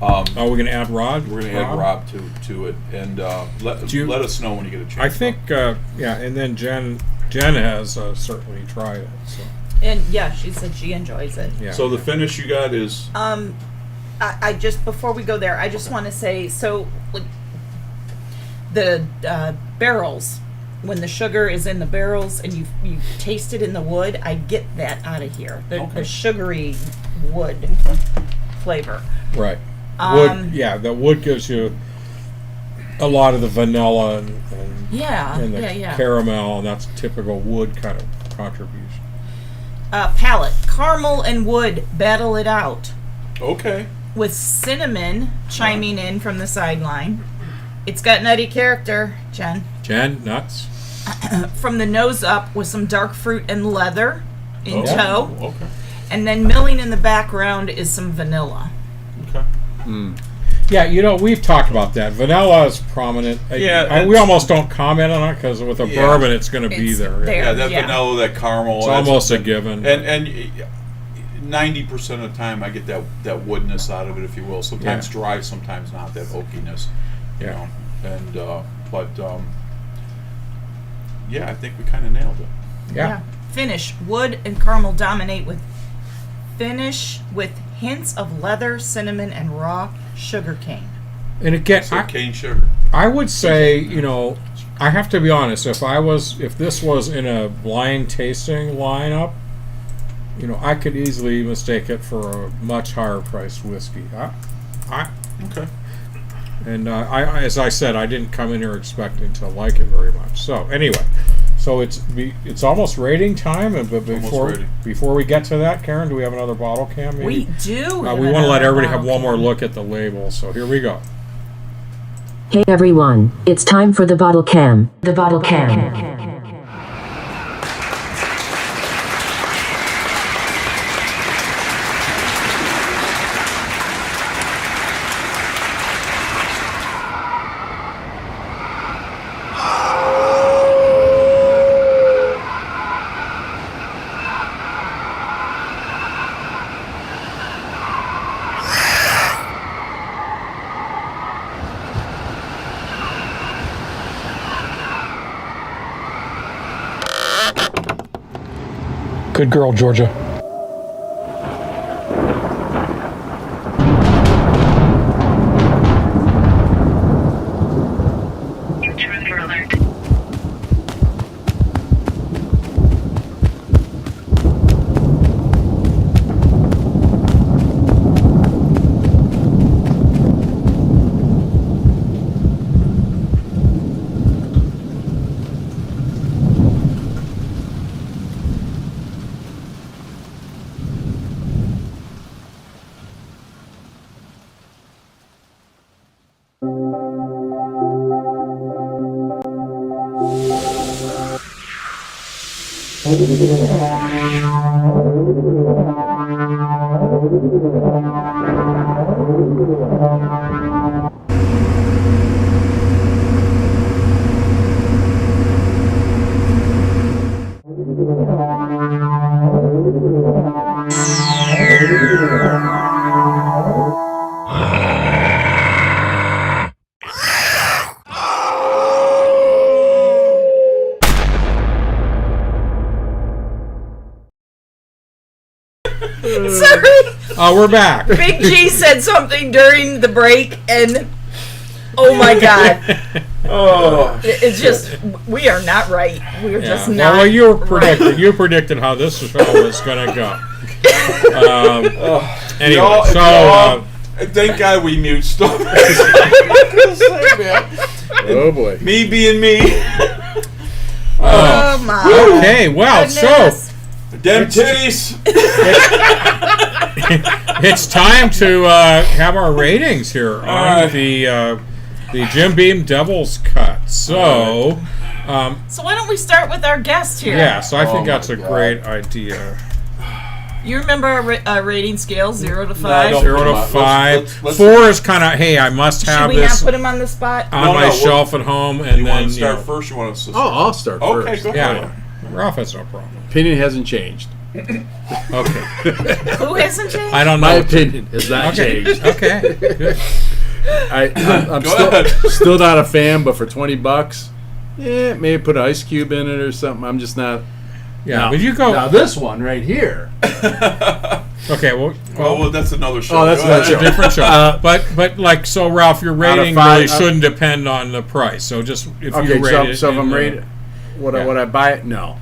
are we going to add Rod? We're going to add Rob to it, and let us know when you get a chance. I think, and then Jen has certainly tried it. So And yeah, she said she enjoys it. yeah. So the finish you got is I just, before we go there, I just want to say, so like the barrels, when the sugar is in the barrels and you taste it in the wood, I get that out of here. The sugary wood flavor. right. Um, Wood, the wood gives you a lot of the vanilla and Yeah, and the yeah. caramel, and that's typical wood kind of contribution. Palate, caramel and wood battle it out okay. with cinnamon chiming in from the sideline. It's got nutty character, Jen. Jen, nuts. From the nose up with some dark fruit and leather in Okay. tow. Okay. And then milling in the background is some vanilla. Okay. Yeah, we've talked about that. Vanilla is prominent. Yeah, we almost don't comment on it because with a Yeah. bourbon, it's going to be It's there. there. Yeah, that Yeah. vanilla, that caramel. It's that's almost a something- given. And 90% of the time, I get that woodness out of it, if you will. Sometimes Yeah. dry, sometimes not. That oakiness. Yeah. And I think we kind of nailed it. Yeah. Finish. Wood and caramel dominate with finish with hints of leather, cinnamon, and raw sugar cane. And again, So cane sugar. I would say, I have to be honest. If this was in a blind tasting lineup, I could easily mistake it for a much higher priced whiskey. Okay. And I, as I said, I didn't come in here expecting to like it very much. So anyway, it's almost rating time. And but rating. before we get to that, Karen, do we have another bottle cam? Maybe? We do. We want to let everybody have one more look at the label. So here we go. Hey everyone, it's time for the bottle cam. The bottle cam. Good girl, Georgia. Intruder alert. Sorry. Oh, we're back. Big G said something during the break, and oh my god, Oh, it's just we are not right. We are just not. Well, you right. predicted how this show was going to go. Anyway, y'all- so y'all- thank God we mute stuff. Oh boy. Me being me. Oh my okay, well, goodness. Them titties. it's time to have our ratings here on right. the Jim Beam Devil's Cut. So, So why don't we start with our guest here? yeah, so I think Oh that's my a God. great idea. You remember our rating scale 0 to 5? I don't. 0 to Let's- 5. let's- 4 is kind of, hey, I must Should have we not this put him on the spot? on No, my no, we'll- shelf at home, and You then want to start you know, first? You want to? Oh, I'll start Okay, first. go yeah, ahead. Ralph has no problem. Opinion hasn't changed. Okay, Who hasn't changed? I don't know. My opinion has not Okay, changed. okay, good. I'm Go ahead. still not a fan, but for $20, yeah, maybe put an ice cube in it or something. I'm just not. Yeah, Now- but you go. Now this one right here. Okay, Well, that's another show. Oh, that's Go another ahead. show. different show. But like, so Ralph, your of rating 5, really shouldn't depend on the price. So just if Okay, you rate it, so if in I'm the- rated, would yeah. I buy it? No.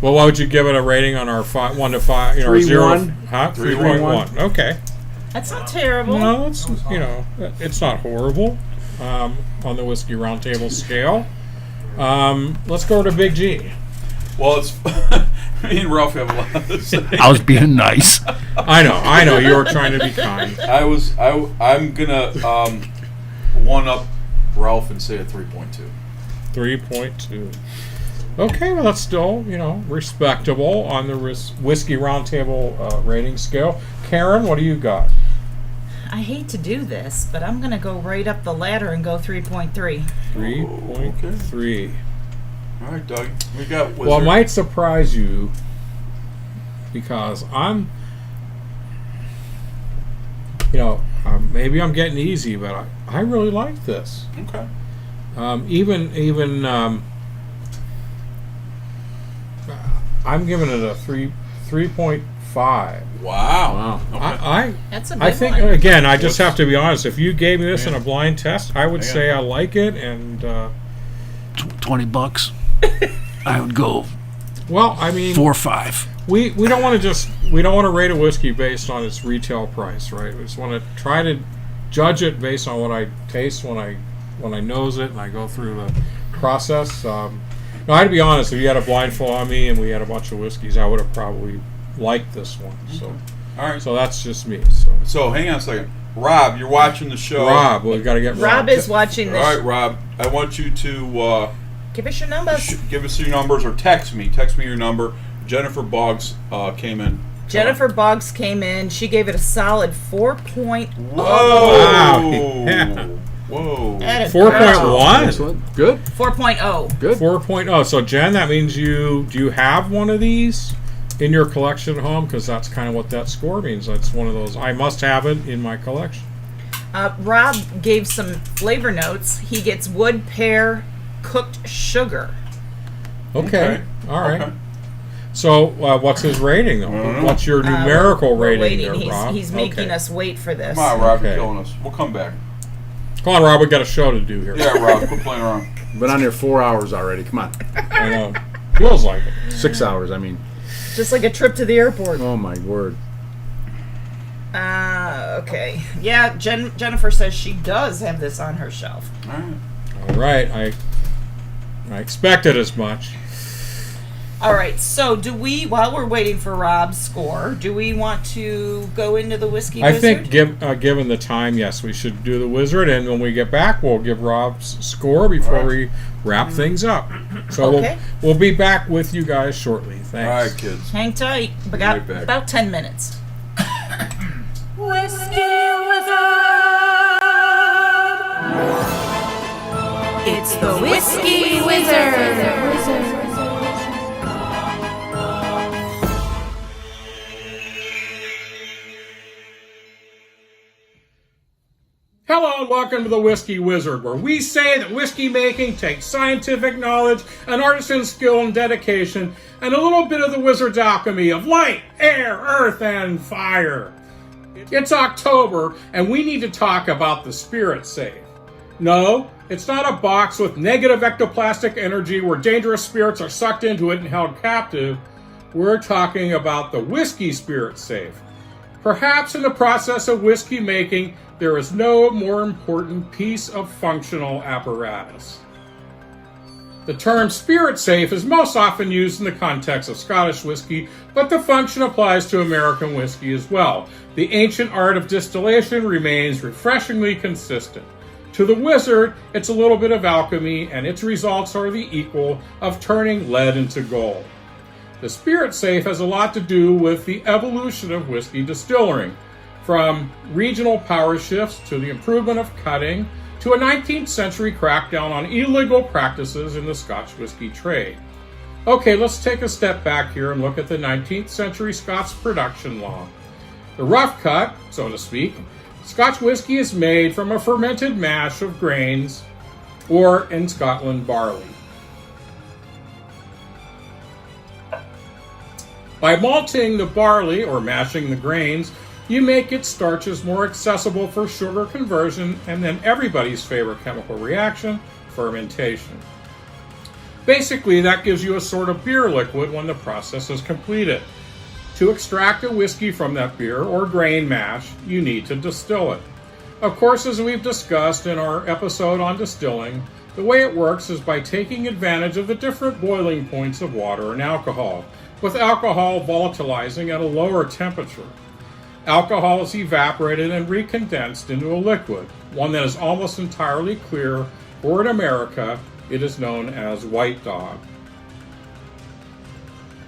Well, what would you give it a rating on our 1 to 5? You know, 3.1. 0, huh? 3.1. 3.1. Okay. That's not terrible. No, it's it's not horrible on the Whiskey Roundtable scale. Let's go to Big G. Well, it's me and Ralph have a lot to say. I was being nice. I know. You were trying to be kind. I'm gonna one up Ralph and say a 3.2. 3.2. Okay, well that's still respectable on the Whiskey Roundtable rating scale. Karen, what do you got? I hate to do this, but I'm going to go right up the ladder and go 3.3. 3.3. All right, Doug. We got. Wizard. Well, it might surprise you because I'm, maybe I'm getting easy, but I really like this. Okay. I'm giving it a 3.5. Wow. Okay. That's a big I think one. again, I just have to be honest. If you gave me this in a blind test, I would Hang say I like it, and $20. I would go well, I mean, 4 or 5. we don't want to rate a whiskey based on its retail price, right? We just want to try to judge it based on what I taste when I nose it and I go through the process. No, I had to be honest. If you had a blindfold on me and we had a bunch of whiskeys, I would have probably liked this one. So, All right. so that's just me. So hang on a second. Rob, you're watching the show. Rob, we got to get Rob is watching All this. right, Rob. I want you to Give us your numbers. give us your numbers or text me. Text me your number. Jennifer Boggs came in. Jennifer Boggs came in. She gave it a solid 4.0. Whoa. Wow. Yeah. Whoa. Atta 4.1. Excellent. Good. 4.0. Good. 4.0. So Jen, that means do you have one of these in your collection at home? Because that's kind of what that score means. That's one of those. I must have it in my collection. Rob gave some flavor notes. He gets wood, pear, cooked sugar. Okay. All right. Okay. So, what's his rating, though? What's your numerical We're rating waiting. there, Rob? He's making Okay. us wait for this. Come on, Rob, Okay. you're killing us. We'll come back. Come on, Rob, we got a show to do here. Yeah, Rob, quit playing around. Been on there 4 hours already. Come on. I know. Feels like it. 6 hours, I mean. Just like a trip to the airport. Oh, my word. Okay. Yeah, Jennifer says she does have this on her shelf. All right. All right, I expected as much. All right, so do we, while we're waiting for Rob's score, do we want to go into the Whiskey I Wizard? think, given the time, yes, we should do the Wizard, and when we get back, we'll give Rob's score before we wrap things up. So Okay. we'll be back with you guys shortly. Thanks. All right, kids. Hang tight. We Be got right back. about 10 minutes. It's the Whiskey Wizard. Hello and welcome to the Whiskey Wizard, where we say that whiskey making takes scientific knowledge, an artisan's skill and dedication, and a little bit of the wizard's alchemy of light, air, earth, and fire. It's October, and we need to talk about the Spirit Safe. No, it's not a box with negative ectoplastic energy where dangerous spirits are sucked into it and held captive. We're talking about the Whiskey Spirit Safe. Perhaps in the process of whiskey making, there is no more important piece of functional apparatus. The term spirit safe is most often used in the context of Scottish whiskey, but the function applies to American whiskey as well. The ancient art of distillation remains refreshingly consistent. To the wizard, it's a little bit of alchemy, and its results are the equal of turning lead into gold. The spirit safe has a lot to do with the evolution of whiskey distilling, from regional power shifts to the improvement of cutting to a 19th century crackdown on illegal practices in the Scotch whiskey trade. Okay, let's take a step back here and look at the 19th century Scotch production law. The rough cut, so to speak, Scotch whiskey is made from a fermented mash of grains, or in Scotland, barley. By malting the barley, or mashing the grains, you make its starches more accessible for sugar conversion, and then everybody's favorite chemical reaction, fermentation. Basically, that gives you a sort of beer liquid when the process is completed. To extract a whiskey from that beer or grain mash, you need to distill it. Of course, as we've discussed in our episode on distilling, the way it works is by taking advantage of the different boiling points of water and alcohol, with alcohol volatilizing at a lower temperature. Alcohol is evaporated and recondensed into a liquid, one that is almost entirely clear, or in America, it is known as White Dog.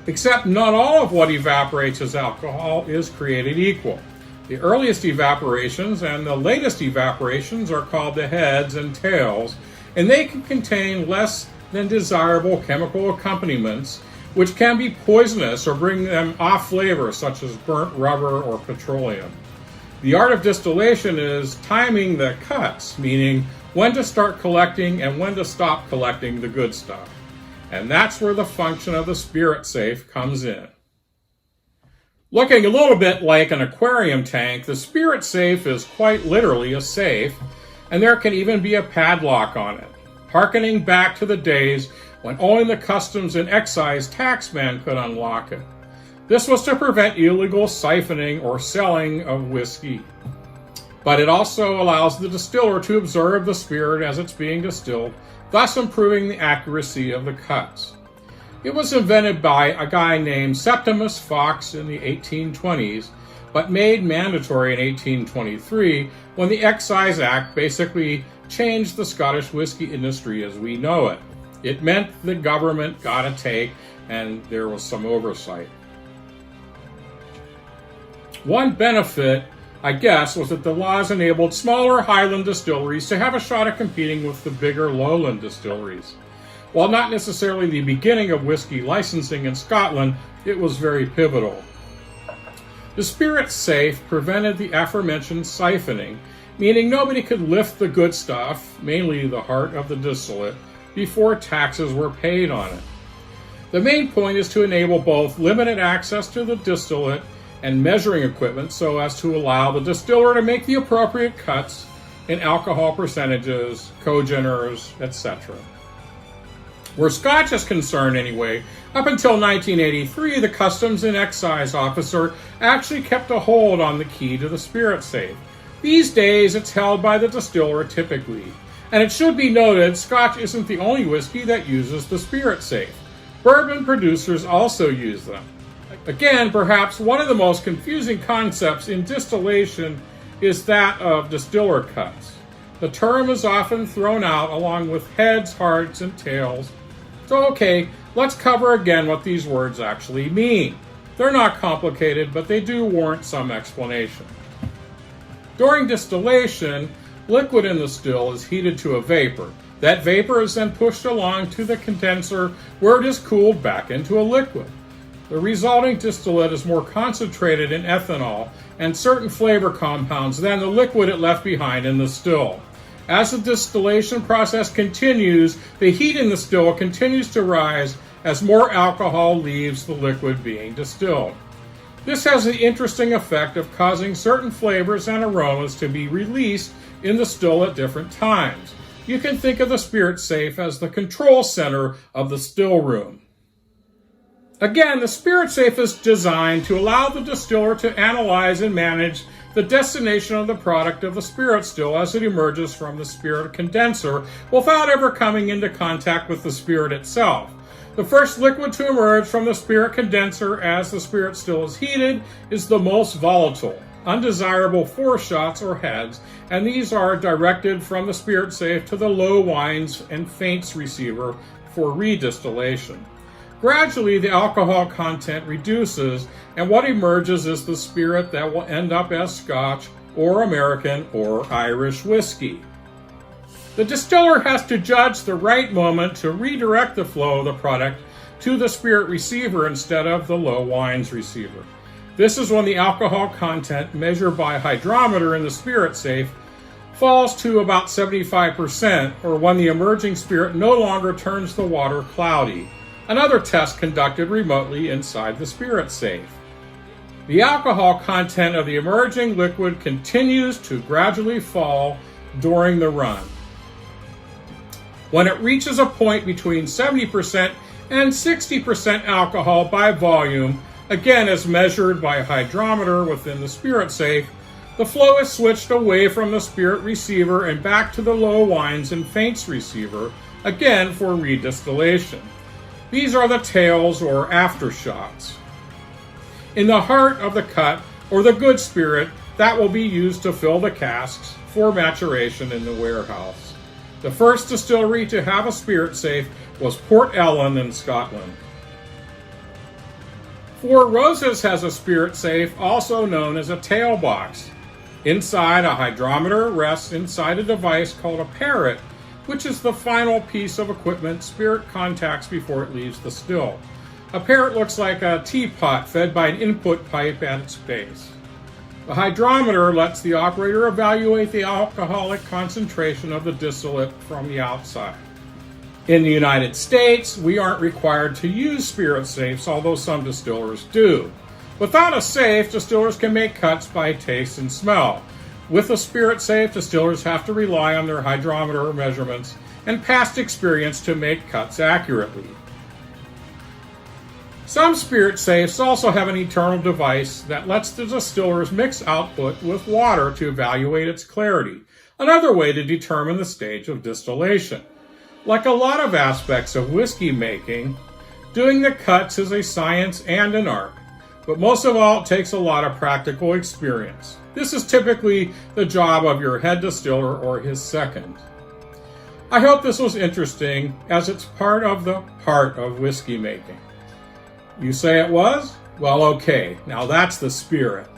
Except not all of what evaporates as alcohol is created equal. The earliest evaporations and the latest evaporations are called the heads and tails, and they can contain less than desirable chemical accompaniments, which can be poisonous or bring them off flavor, such as burnt rubber or petroleum. The art of distillation is timing the cuts, meaning when to start collecting and when to stop collecting the good stuff. And that's where the function of the spirit safe comes in. Looking a little bit like an aquarium tank, the spirit safe is quite literally a safe, and there can even be a padlock on it, hearkening back to the days when only the customs and excise taxman could unlock it. This was to prevent illegal siphoning or selling of whiskey. But it also allows the distiller to observe the spirit as it's being distilled, thus improving the accuracy of the cuts. It was invented by a guy named Septimus Fox in the 1820s, but made mandatory in 1823 when the Excise Act basically changed the Scottish whiskey industry as we know it. It meant the government got a take, and there was some oversight. One benefit, I guess, was that the laws enabled smaller Highland distilleries to have a shot at competing with the bigger Lowland distilleries. While not necessarily the beginning of whiskey licensing in Scotland, it was very pivotal. The spirit safe prevented the aforementioned siphoning, meaning nobody could lift the good stuff, mainly the heart of the distillate, before taxes were paid on it. The main point is to enable both limited access to the distillate and measuring equipment so as to allow the distiller to make the appropriate cuts in alcohol percentages, cogeners, etc. Where Scotch is concerned anyway, up until 1983, the Customs and Excise officer actually kept a hold on the key to the spirit safe. These days, it's held by the distiller typically. And it should be noted, Scotch isn't the only whiskey that uses the spirit safe. Bourbon producers also use them. Again, perhaps one of the most confusing concepts in distillation is that of distiller cuts. The term is often thrown out along with heads, hearts, and tails. So okay, let's cover again what these words actually mean. They're not complicated, but they do warrant some explanation. During distillation, liquid in the still is heated to a vapor. That vapor is then pushed along to the condenser where it is cooled back into a liquid. The resulting distillate is more concentrated in ethanol and certain flavor compounds than the liquid it left behind in the still. As the distillation process continues, the heat in the still continues to rise as more alcohol leaves the liquid being distilled. This has the interesting effect of causing certain flavors and aromas to be released in the still at different times. You can think of the spirit safe as the control center of the still room. Again, the spirit safe is designed to allow the distiller to analyze and manage the destination of the product of the spirit still as it emerges from the spirit condenser without ever coming into contact with the spirit itself. The first liquid to emerge from the spirit condenser as the spirit still is heated is the most volatile, undesirable foreshots or heads, and these are directed from the spirit safe to the low wines and feints receiver for redistillation. Gradually, the alcohol content reduces, and what emerges is the spirit that will end up as Scotch or American or Irish whiskey. The distiller has to judge the right moment to redirect the flow of the product to the spirit receiver instead of the low wines receiver. This is when the alcohol content measured by hydrometer in the spirit safe falls to about 75%, or when the emerging spirit no longer turns the water cloudy. Another test conducted remotely inside the spirit safe. The alcohol content of the emerging liquid continues to gradually fall during the run. When it reaches a point between 70% and 60% alcohol by volume, again as measured by a hydrometer within the spirit safe, the flow is switched away from the spirit receiver and back to the low wines and feints receiver, again for redistillation. These are the tails or aftershots. In the heart of the cut, or the good spirit, that will be used to fill the casks for maturation in the warehouse. The first distillery to have a spirit safe was Port Ellen in Scotland. Four Roses has a spirit safe, also known as a tail box. Inside, a hydrometer rests inside a device called a parrot, which is the final piece of equipment spirit contacts before it leaves the still. A parrot looks like a teapot fed by an input pipe at its base. The hydrometer lets the operator evaluate the alcoholic concentration of the distillate from the outside. In the United States, we aren't required to use spirit safes, although some distillers do. Without a safe, distillers can make cuts by taste and smell. With a spirit safe, distillers have to rely on their hydrometer measurements and past experience to make cuts accurately. Some spirit safes also have an internal device that lets the distillers mix output with water to evaluate its clarity, another way to determine the stage of distillation. Like a lot of aspects of whiskey making, doing the cuts is a science and an art, but most of all it takes a lot of practical experience. This is typically the job of your head distiller or his second. I hope this was interesting, as it's part of the heart of whiskey making. You say it was? Well, okay, now that's the spirit.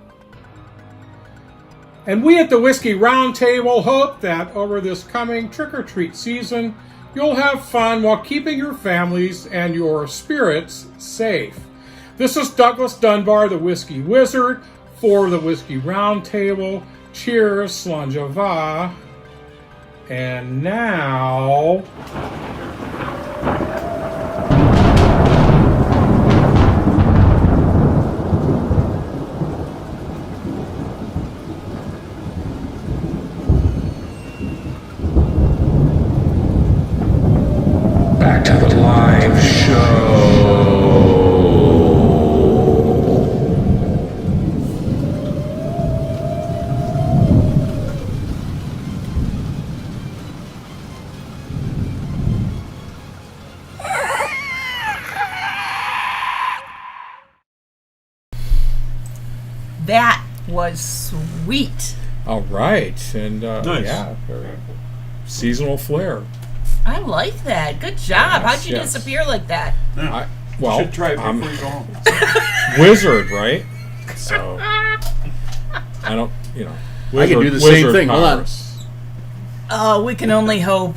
And we at the Whiskey Roundtable hope that over this coming trick-or-treat season, you'll have fun while keeping your families and your spirits safe. This is Douglas Dunbar, the Whiskey Wizard, for the Whiskey Roundtable. Cheers, Slàinte. And now... back to the live show. That was sweet. All right, and Nice. yeah, very seasonal flair. I like that. Good job. Yes, How'd you yes. disappear like that? I, well, Should try it I'm before you go home. wizard, right? So I don't, I can do the same thing. Hold on. powers. Oh, we can only hope.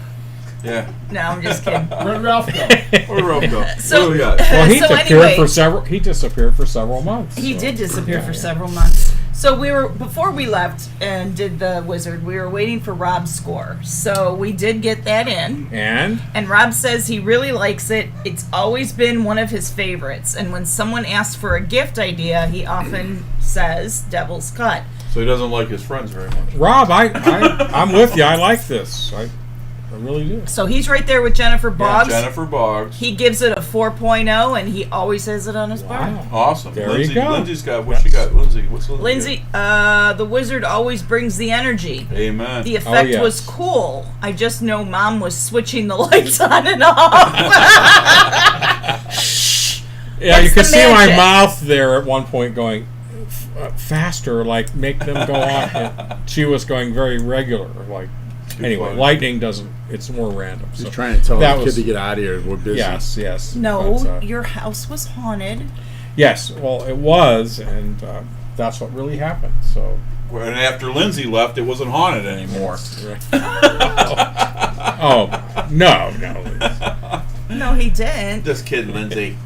Yeah. No, I'm just kidding. Where'd Ralph go? Where Rob go? So- What do we got? Well, he So disappeared anyway- for several. He disappeared for several months. He so. did disappear for Yeah. several months. So before we left and did the wizard, we were waiting for Rob's score. So we did get that in. And Rob says he really likes it. It's always been one of his favorites. And when someone asks for a gift idea, he often says Devil's Cut. So he doesn't like his friends very much. Rob, I'm with you. I like this. I really do. So he's right there with Jennifer Boggs. Jennifer Boggs. He gives it a 4.0, and he always has it on his bar. Wow. Awesome. There Lindsay, you go. Lindsay's got what she got. Lindsay, what's Lindsay? Lindsay, the wizard always brings the energy. Amen. The effect yes. was cool. I just know Mom was switching the lights on and off. Yeah, you That's could the see my magic. mouth there at one point going faster, like make them go on. And she was going very regular, like. Anyway, funny. lightning doesn't. It's more random. Just So trying to tell that the kid was- to get out of here. We're busy. yes. No, But, your house was haunted. yes. Well, it was, and that's what really happened. So. And after Lindsay left, it wasn't haunted anymore. Oh no. No, he didn't. Just kidding, Lindsay.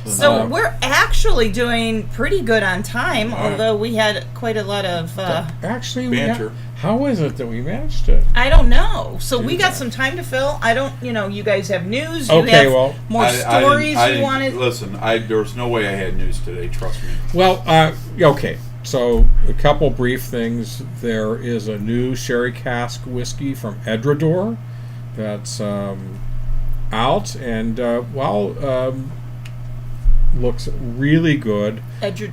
So we're actually doing pretty good on time, All right. although we had quite a lot of. Actually, Banter. how is it that we managed it? I don't know. So we got some time to fill. I don't. You guys have news. You Okay, have well, more stories you wanted. Listen, there was no way I had news today. Trust me. Well, okay. So a couple brief things. There is a new sherry cask whiskey from Edrador that's out, and looks really good.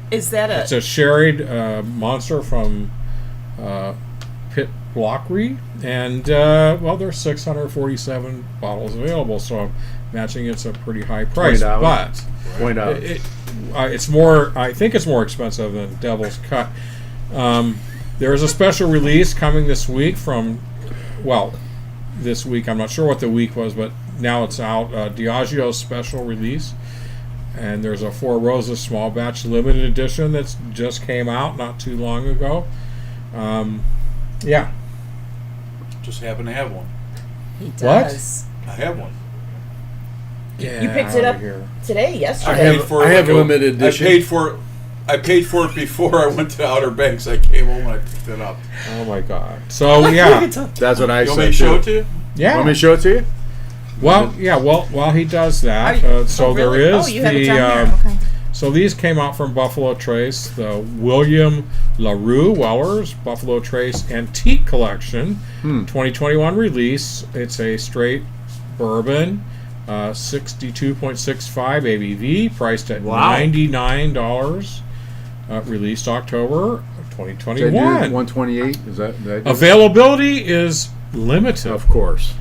Is that It's a sherried monster from Pit Blockery, and there's 647 bottles available, so I'm matching it's a pretty high price. $20. But Point out. it's more. I think it's more expensive than Devil's Cut. There is a special release coming this week this week. I'm not sure what the week was, but now it's out. Diageo's special release. And there's a Four Roses small batch limited edition that's just came out not too long ago. Yeah. Just happen to have one. He does. I have one. Yeah. You picked it up here. today, I yesterday. paid for it. I have like a limited edition. I paid for it before I went to Outer Banks. I came home and I picked it up. Oh my God. So yeah. That's what I You want me to said show it too. to you? Yeah. Want me to show it to you? Well, yeah. Well, while he does that, so there really? is You have it the. down there. Okay. So these came out from Buffalo Trace, the William LaRue Wellers Buffalo Trace Antique Collection, 2021 release. It's a straight bourbon, 62.65 ABV, priced at $99. Released October of Did 2021. I do 128? Is that did I do that? Availability is limited. Of course.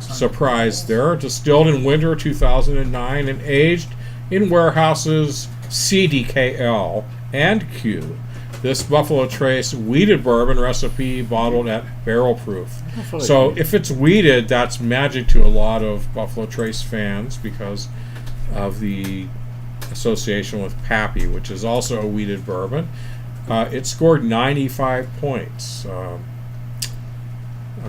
Surprise there. Distilled in winter 2009 and aged in warehouses CDKL and Q. This Buffalo Trace wheated bourbon recipe bottled at barrel proof. So if it's wheated, that's magic to a lot of Buffalo Trace fans because of the association with Pappy, which is also a wheated bourbon. It scored 95 points. I'm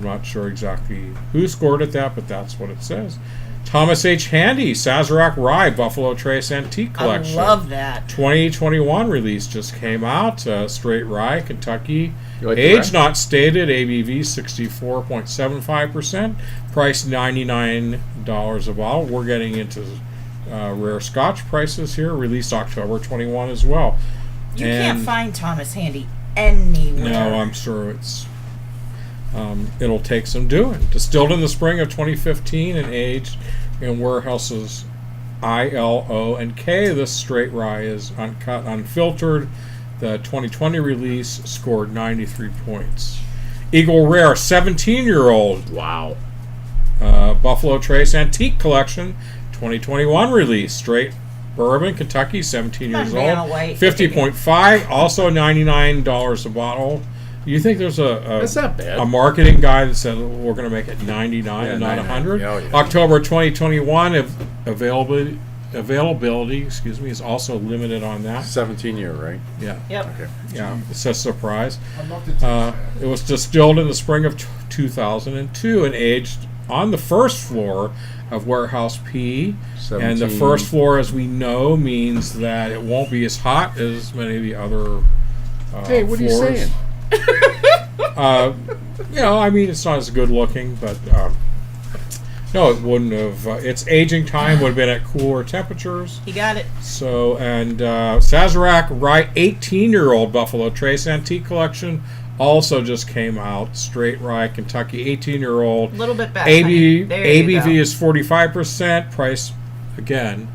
not sure exactly who scored at that, but that's what it says. Thomas H. Handy, Sazerac Rye, Buffalo Trace Antique Collection. I love that. 2021 release just came out. Straight rye, Kentucky. You like the Age rye? not stated. ABV 64.75%. Price $99 a bottle. We're getting into rare Scotch prices here. Released October 21 as well. You can't find Thomas Handy anywhere. No, I'm sure it's. it'll take some doing. Distilled in the spring of 2015 and aged in warehouses I, L, O, and K. This straight rye is uncut, unfiltered. The 2020 release scored 93 points. Eagle Rare 17-year-old Wow. Buffalo Trace Antique Collection 2021 release. Straight bourbon, Kentucky, 17 years Ran old. away. 50.5, also $99 a bottle. You think there's That's not bad. a marketing guy that said we're going to make it 99 Yeah, and not 99. 100? Oh, yeah. October 2021 availability, is also limited on that. 17-year, right? Yeah, Yep. Okay. yeah, it's a surprise. I'd love to taste that. It was distilled in the spring of 2002 and aged on the first floor of Warehouse P. And the 17. first floor, as we know, means that it won't be as hot as many of the other Hey, what are you floors. saying? I mean, it's not as good looking, but no, it wouldn't have. Its aging time would have been at cooler temperatures. You got it. So, and Sazerac Rye 18-year-old Buffalo Trace Antique Collection also just came out. Straight Rye Kentucky 18-year-old. A little bit back. honey. There you ABV go. is 45%. Price, again,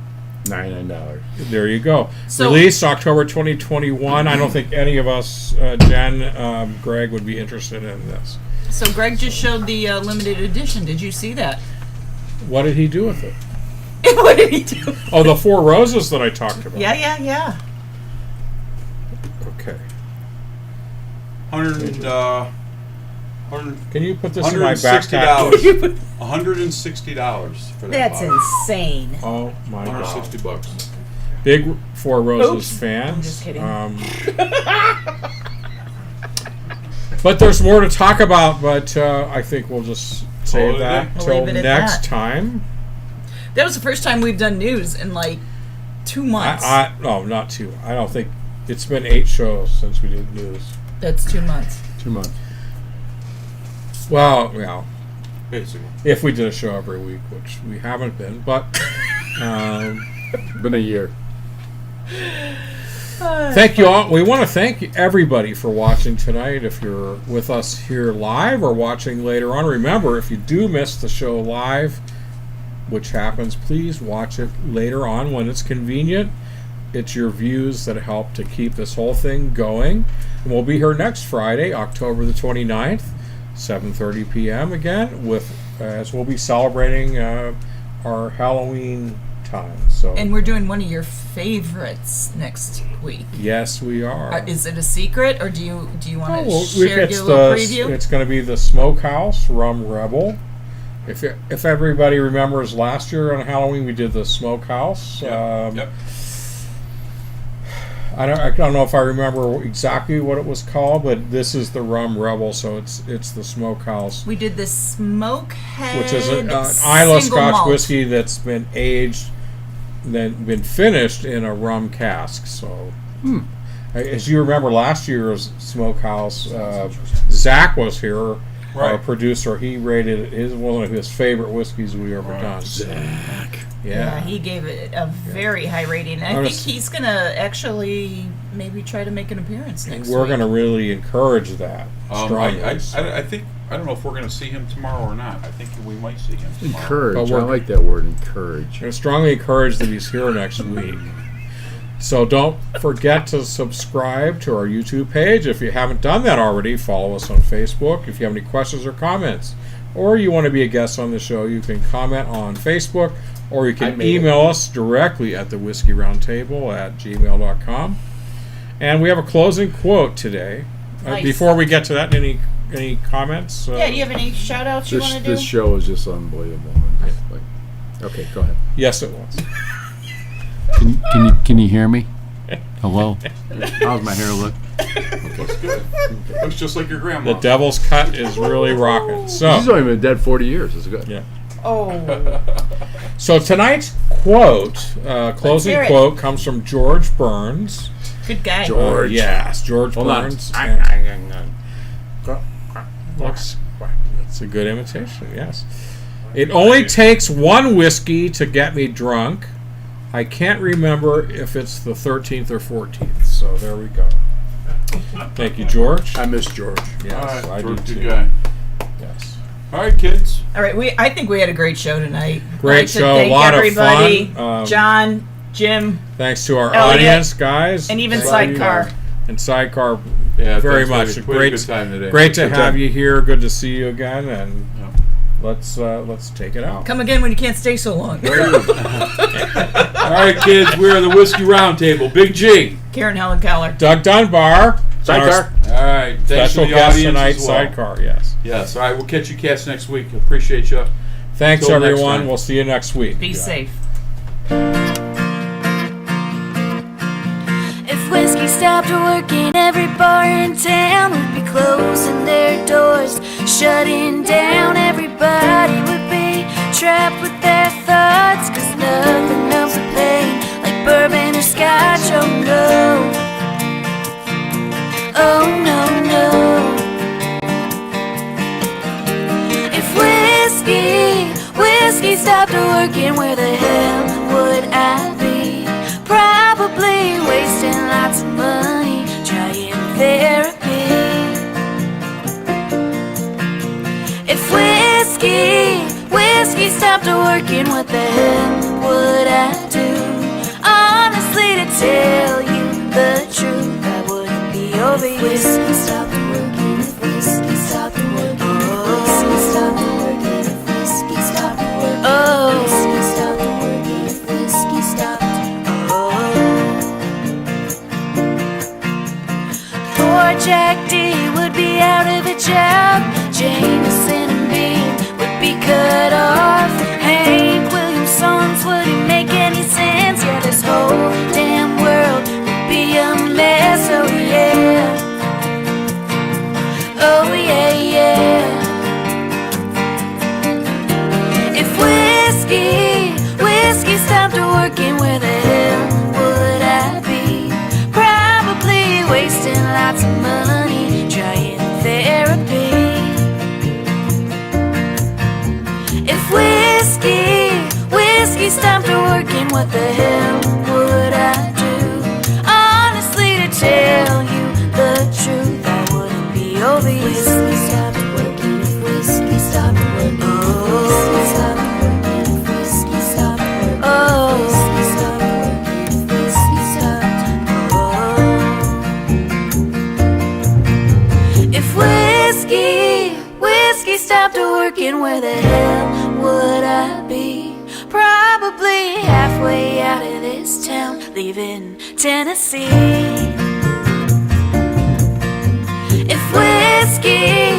$99. there you go. So- Released October 2021. I don't think any of us, Jen, Greg, would be interested in this. So Greg just showed the limited edition. Did you see that? What did he do with it? What did he do? Oh, the Four Roses that I talked about. Yeah. Okay. 100 Can you put this in my backpack? $160. $160 for that That's bottle. insane. Oh my God. $160. Big Four Roses Oops. fans. I'm just kidding. But there's more to talk about, but I think we'll just save Call it a that day. We'll till leave it at next that. time. That was the first time we've done news in like 2 months. No, not 2. I don't think it's been 8 shows since we did news. That's 2 months. 2 months. Well, yeah, Basically. if we did a show every week, which we haven't been, but Been a year. thank you all. We want to thank everybody for watching tonight. If you're with us here live or watching later on, remember, if you do miss the show live, which happens, please watch it later on when it's convenient. It's your views that help to keep this whole thing going. And we'll be here next Friday, October the 29th, 7:30 p.m. again, with as we'll be celebrating our Halloween time. So And we're doing one of your favorites next week. yes, we are. Is it a secret, or do you want to well, share it's do a little preview? It's going to be the Smokehouse Rum Rebel. If everybody remembers last year on Halloween, we did the Smokehouse. Yep. I don't know if I remember exactly what it was called, but this is the Rum Rebel, so it's the Smokehouse, We did the Smokehead, which is an Islay single Scotch malt. whiskey that's been aged, then been finished in a rum cask. So, as you remember, last year's Smokehouse, Zach was here, our Right. producer. He rated it one of his favorite whiskeys we ever done. Zach. Yeah, he gave it a very high rating. I think he's going to actually maybe try to make an appearance next We're week. going to really encourage that strongly. I think I don't know if we're going to see him tomorrow or not. I think we might see him tomorrow. Encourage. But I we're- like that word, encourage. I strongly encourage that he's here next week. So don't forget to subscribe to our YouTube page. If you haven't done that already, follow us on Facebook. If you have any questions or comments, or you want to be a guest on the show, you can comment on Facebook, or you can email us directly at thewhiskeyroundtable@gmail.com. And we have a closing quote today. Nice. Before we get to that, any comments? Yeah, do you have any shout outs you want to do? This show is just unbelievable. Okay, go ahead. Yes, it was. Can you hear me? Hello? How's my hair look? Looks good. Looks just like your grandma. The Devil's Cut is really rocking. So She's only been dead 40 years. It's good. yeah. Oh, So tonight's quote, closing hear it. quote, comes from George Burns. good guy. George. Yes, George Hold on. Burns. That's a good imitation, yes. It only takes one whiskey to get me drunk. I can't remember if it's the 13th or 14th. So there we go. Thank you, George. I miss George. Yes, All right, I do George, too. good guy. All right, kids. All right, I think we had a great show tonight. Great I'd like to show, a thank lot of everybody, fun. John, Jim, Thanks to our Elliot, audience, guys, and even Thank you. Sidecar. And Sidecar, Yeah, very thanks, much. baby. We had a good time today. Great to Good have time. you here. Good to see you again, and let's take it out. Come again when you can't stay so long. All right, kids. We are the Whiskey Roundtable. Big G. Karen Helen Keller. Doug Dunbar, Sidecar. All right. Thanks special to the guest audience tonight. as well. Sidecar, yes. Yes. All right. We'll catch you cats next week. Appreciate you. Thanks, Till next everyone. time. We'll see you next week. Be safe. If whiskey stopped working, every bar in town would be closing their doors, shutting down. Everybody would be trapped with their thoughts, 'cause nothing else would play like bourbon or scotch. Oh no, oh no, no. If whiskey stopped working, where the hell would I be? Probably wasting lots of money trying therapy. If whiskey stopped working, what the hell would I do? Honestly, to tell you the truth, I wouldn't be over you. If whiskey stopped working, if whiskey stopped working, if whiskey stopped working, if whiskey stopped working, oh, whiskey stopped working, if whiskey stopped. Poor Jack D would be out of a job. Jameson and Bean would be cut off. Hank Williams songs wouldn't make any sense. Yeah, this whole damn world would be a mess. Oh yeah, oh yeah, yeah. If whiskey stopped working, where the hell would I be? Probably wasting lots of money trying therapy. If whiskey stopped working, what the hell would I do? Honestly, to tell you the truth, I wouldn't be over you. If whiskey stopped working, if whiskey stopped working, if whiskey stopped working, if whiskey stopped working, oh, whiskey stopped working, if whiskey stopped, oh. If whiskey stopped working, where the hell would I be? Probably halfway out of this town, leaving Tennessee. If whiskey